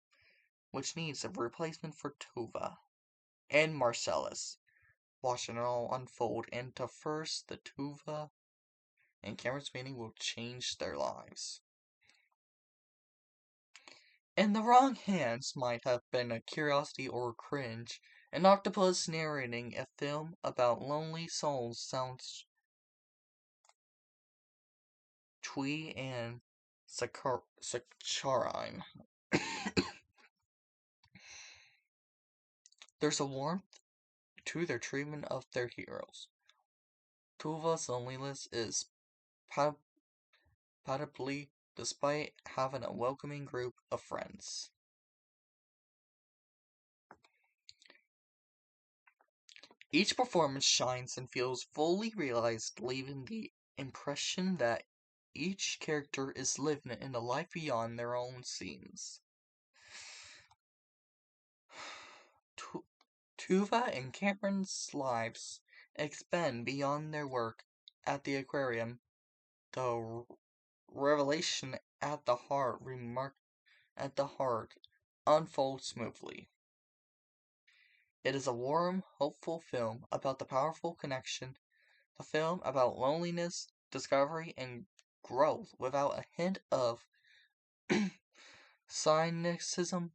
Speaker 1: which needs a replacement for Tuva and Marcellus, watching it all unfold into first the Tuva and Cameron's meeting will change their lives. In the wrong hands might have been a curiosity or cringe. An octopus narrating a film about lonely souls sounds twee and saccharine. There's a warmth to their treatment of their heroes. Tuva's loneliness is palpably despite having a welcoming group of friends. Each performance shines and feels fully realized, leaving the impression that each character is living in a life beyond their own scenes. Tuva and Cameron's lives expand beyond their work at the aquarium. The revelation at the heart unfolds smoothly. It is a warm, hopeful film about the powerful connection, a film about loneliness, discovery, and growth without a hint of cynicism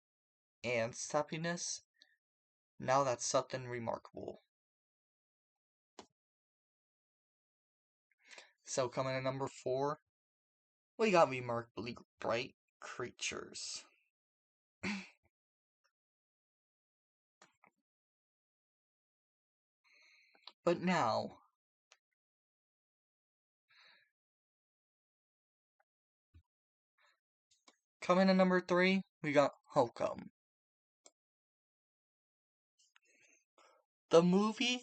Speaker 1: and sappiness. Now that's something remarkable. So coming in number 4, we got Remarkably Bright Creatures. But now, coming in number 3, we got Hokum. The movie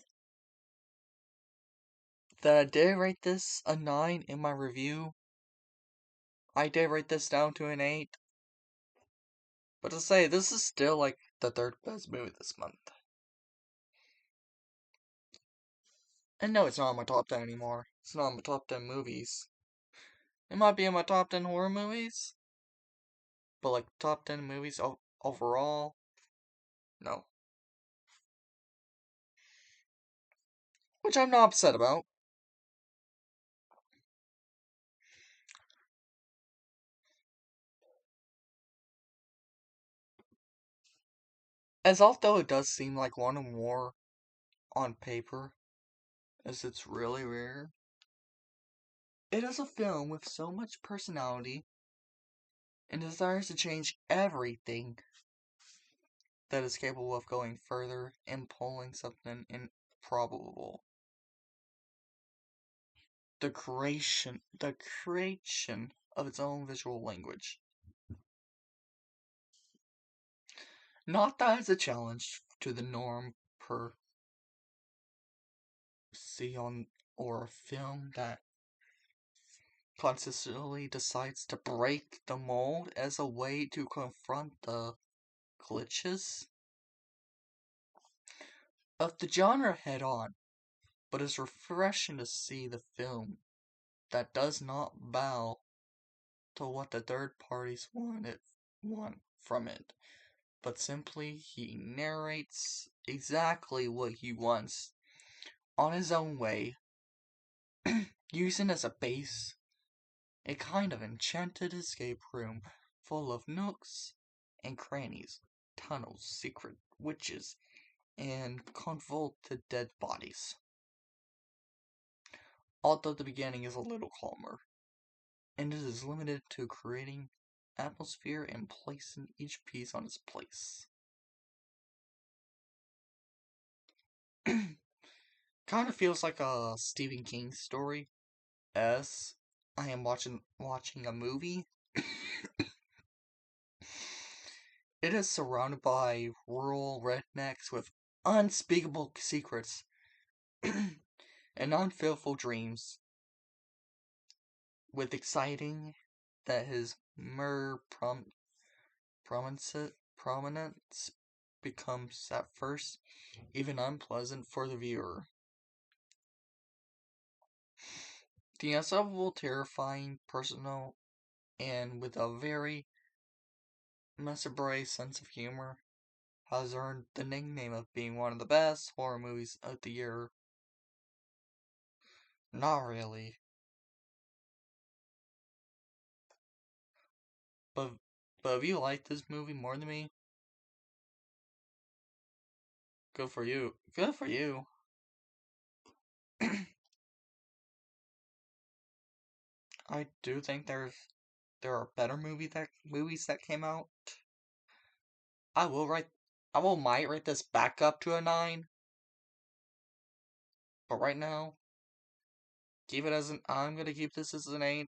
Speaker 1: that I did rate this a 9 in my review. I did rate this down to an 8. But to say, this is still like the 3rd best movie this month. And no, it's not in my top 10 anymore. It's not in my top 10 movies. It might be in my top 10 horror movies. But like top 10 movies overall, no. Which I'm not upset about. As although it does seem like one or more on paper, as it's really rare, it is a film with so much personality and desires to change everything that is capable of going further and pulling something improbable. The creation of its own visual language. Not that it's a challenge to the norm per se or a film that consistently decides to break the mold as a way to confront the glitches of the genre head on, but it's refreshing to see the film that does not bow to what the third parties want from it, but simply he narrates exactly what he wants on his own way, using as a base a kind of enchanted escape room full of nooks and crannies, tunnels, secret witches, and convoluted dead bodies. Although the beginning is a little calmer, and it is limited to creating atmosphere and placing each piece on its place. Kind of feels like a Stephen King story, as I am watching a movie. It is surrounded by rural rednecks with unspeakable secrets and unfulfilled dreams, with exciting that his prominence becomes at first even unpleasant for the viewer. The unstoppable, terrifying, personal and with a very Messerbre sense of humor, has earned the nickname of being one of the best horror movies of the year. Not really. But if you like this movie more than me, good for you. Good for you. I do think there are better movies that came out. I will write might rate this back up to a 9, but right now, I'm gonna keep this as an 8.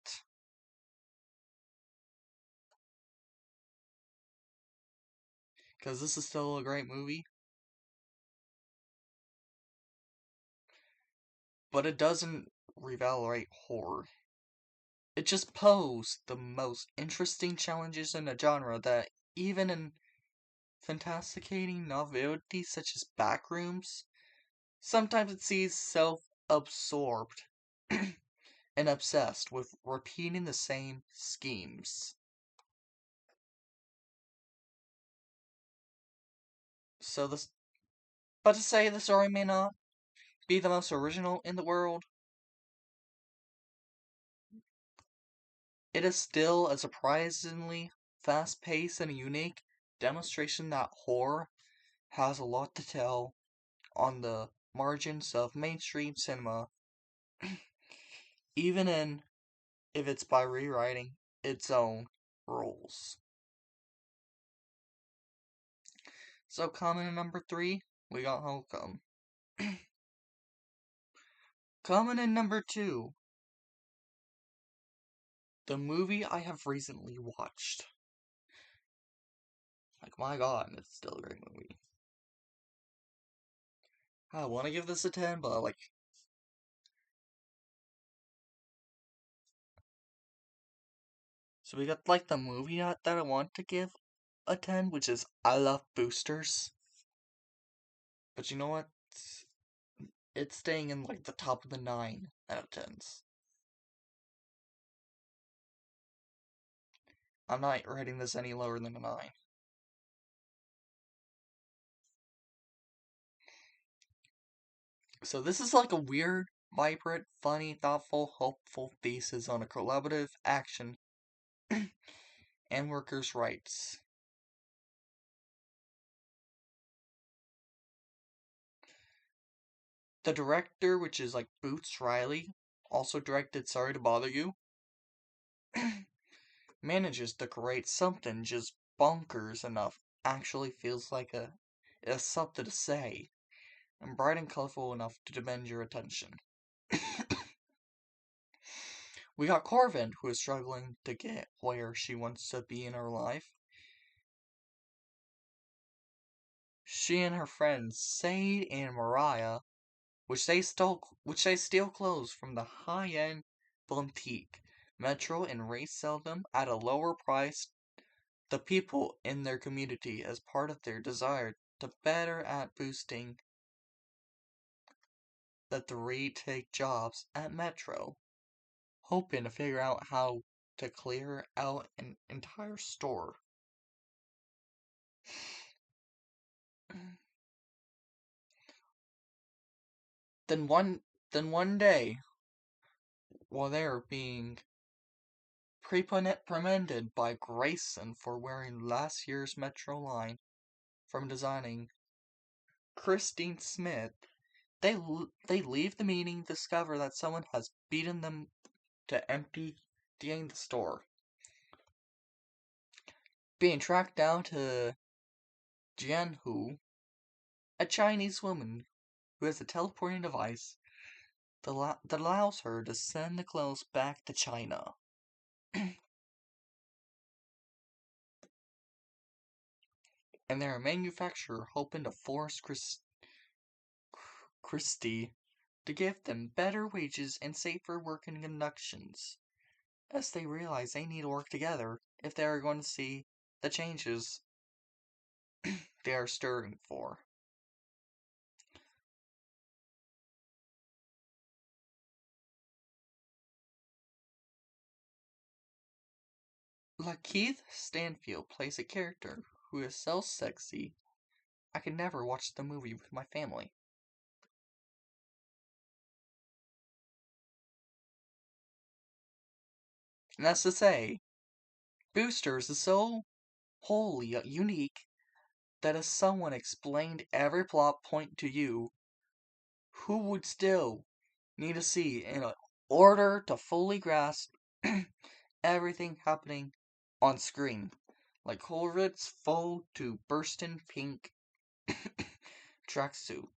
Speaker 1: Because this is still a great movie. But it doesn't revalorate horror. It just posed the most interesting challenges in a genre that, even in fantasticating novelties such as Backrooms, sometimes it sees self-absorbed and obsessed with repeating the same schemes. So this, but to say the story may not be the most original in the world, it is still a surprisingly fast-paced and unique demonstration that horror has a lot to tell on the margins of mainstream cinema, even if it's by rewriting its own rules. So coming in number 3, we got Homecoming. Coming in number 2, the movie I have recently watched. Like, my god, it's still a great movie. I want to give this a 10, but like, so we got like the movie that I want to give a 10, which is I Love Boosters. But you know what? It's staying in like the top of the 9 out of 10s. I'm not rating this any lower than a 9. So this is like a weird, vibrant, funny, thoughtful, hopeful thesis on a collaborative action and workers' rights. The director, which is like Boots Riley, also directed Sorry to Bother You, manages to create something just bonkers enough actually feels like it has something to say, and bright and colorful enough to demand your attention. We got Corvin, who is struggling to get where she wants to be in her life. She and her friends Sade and Mariah, which they steal clothes from the high-end boutique Metro and resell them at a lower price the people in their community as part of their desire to better at boosting the 3 take jobs at Metro, hoping to figure out how to clear out an entire store. Then one day, while they are being reprimanded by Grayson for wearing last year's Metro line from designing Christine Smith, they leave the meeting, discover that someone has beaten them to emptying the store. Being tracked down to Jianhu, a Chinese woman who has a teleporting device that allows her to send the clothes back to China. And they're a manufacturer hoping to force Christie to give them better wages and safer working conditions, as they realize they need to work together if they are going to see the changes they are stirring for. Lakeith Stanfield plays a character who is so sexy, I could never watch the movie with my family. And that's to say, Boosters is so wholly unique that if someone explained every plot point to you, who would still need to see in order to fully grasp everything happening on screen, like Coleridge's full to bursting pink tracksuit.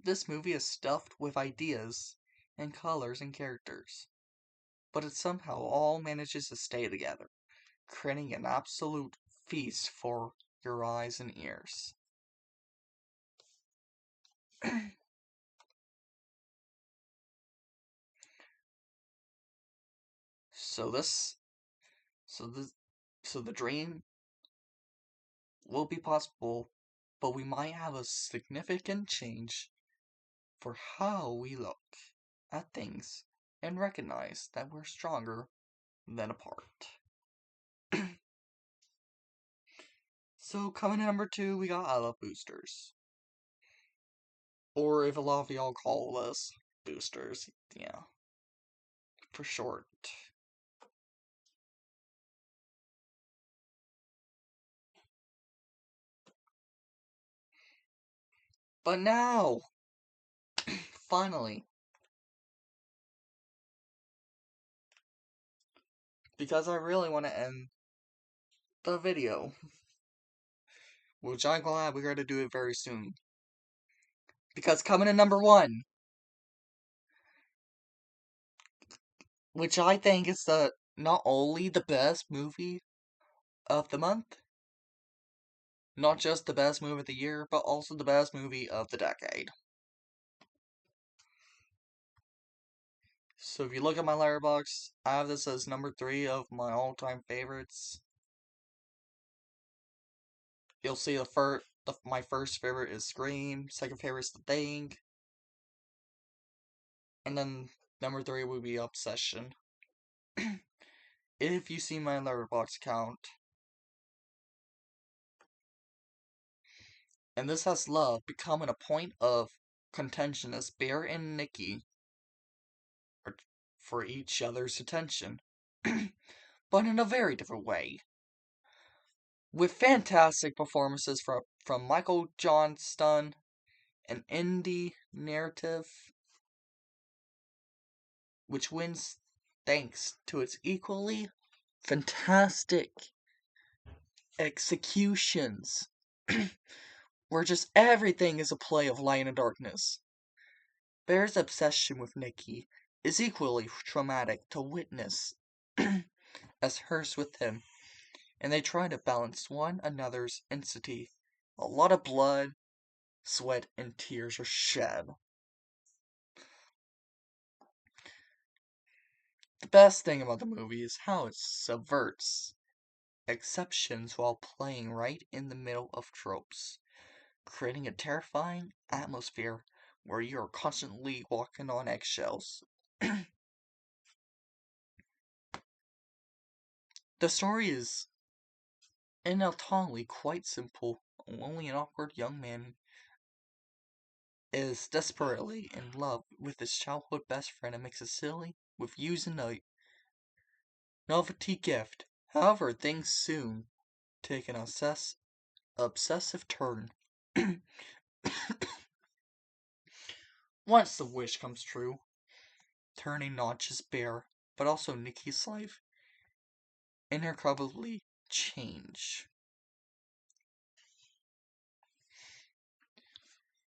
Speaker 1: This movie is stuffed with ideas and colors and characters, but it somehow all manages to stay together, creating an absolute feast for your eyes and ears. so this, so this, so the dream will be possible, but we might have a significant change for how we look at things and recognize that we're stronger than apart. So coming in number 2, we got I Love Boosters. Or if a lot of y'all call us Boosters, yeah, for short. But now, finally, because I really want to end the video, which I'm glad we're going to do it very soon. Because coming in number 1, which I think is the not only the best movie of the month, not just the best movie of the year, but also the best movie of the decade. So if you look at my Letterboxd, I have this as number 3 of my all-time favorites. You'll see my first favorite is Scream, second favorite is The Thing, and then number 3 would be Obsession. If you see my Letterboxd count. And this has love becoming a point of contention as Bear and Nikki are for each other's attention, but in a very different way. With fantastic performances from Michael Johnston, an indie narrative which wins thanks to its equally fantastic executions, where just everything is a play of light and darkness. Bear's obsession with Nikki is equally traumatic to witness as hers with him, and they try to balance one another's intensity. A lot of blood, sweat, and tears are shed. The best thing about the movie is how it subverts exceptions while playing right in the middle of tropes, creating a terrifying atmosphere where you are constantly walking on eggshells. The story is intellectually quite simple. Only an awkward young man is desperately in love with his childhood best friend and makes it silly with using a novelty gift. However, things soon take an obsessive turn. Once the wish comes true, turning not just Bear, but also Nikki's life irrecoverably change.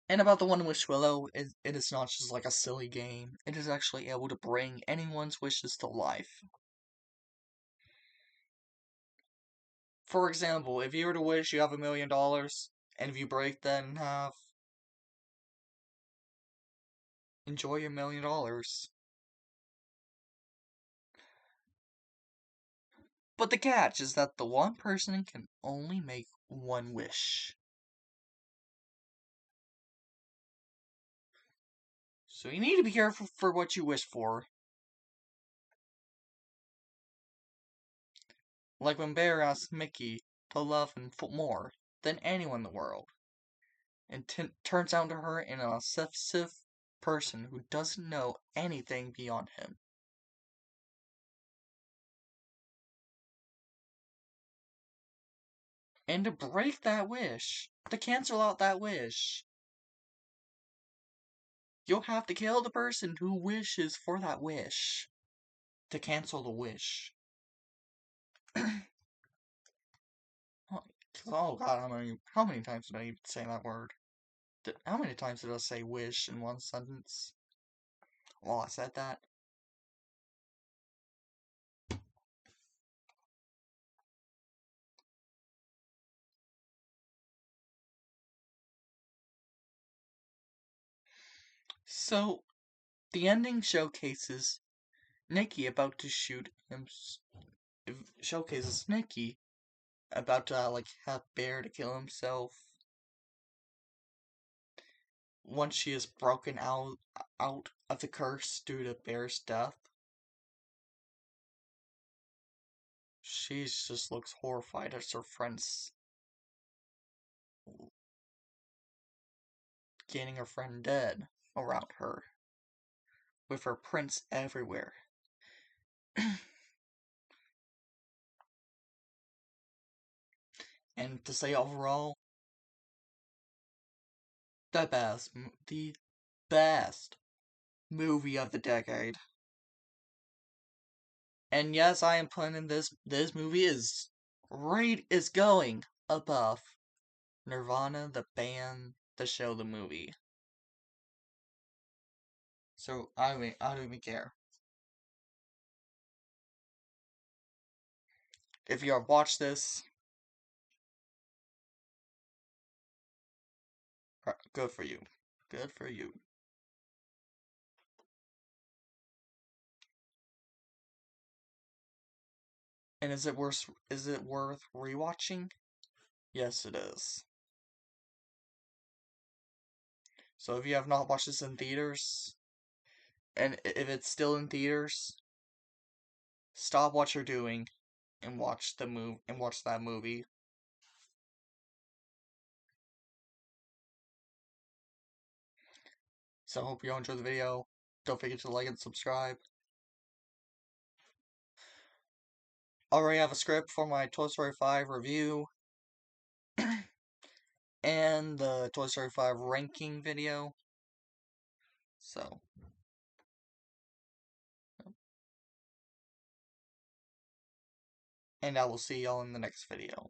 Speaker 1: And about the One Wish Willow, it is not just like a silly game. It is actually able to bring anyone's wishes to life. For example, if you were to wish you have $1 million, and if you break that in half, enjoy your $1 million. But the catch is that the one person can only make one wish. So you need to be careful for what you wish for. Like when Bear asks Mickey to love him more than anyone in the world, and turns out to her an obsessive person who doesn't know anything beyond him. And to break that wish, to cancel out that wish, you'll have to kill the person who wishes for that wish. To cancel the wish. Oh god, how many times did I even say that word? How many times did I say wish in one sentence? While I said that. So, the ending showcases Nikki about to shoot him. Showcases Nikki about to have Bear to kill himself. Once she is broken out of the curse due to Bear's death, she just looks horrified as her friends getting her friend dead around her, with her prints everywhere. And to say overall, the best movie of the decade. And yes, I am putting this movie is going above Nirvana, the band, the show, the movie. So I don't even care. If you have watched this, good for you. Good for you. And is it worth rewatching? Yes, it is. So if you have not watched this in theaters, and if it's still in theaters, stop what you're doing and watch that movie. So I hope you all enjoyed the video. Don't forget to like and subscribe. I already have a script for my Toy Story 5 review and the Toy Story 5 ranking video. So, and I will see y'all in the next video.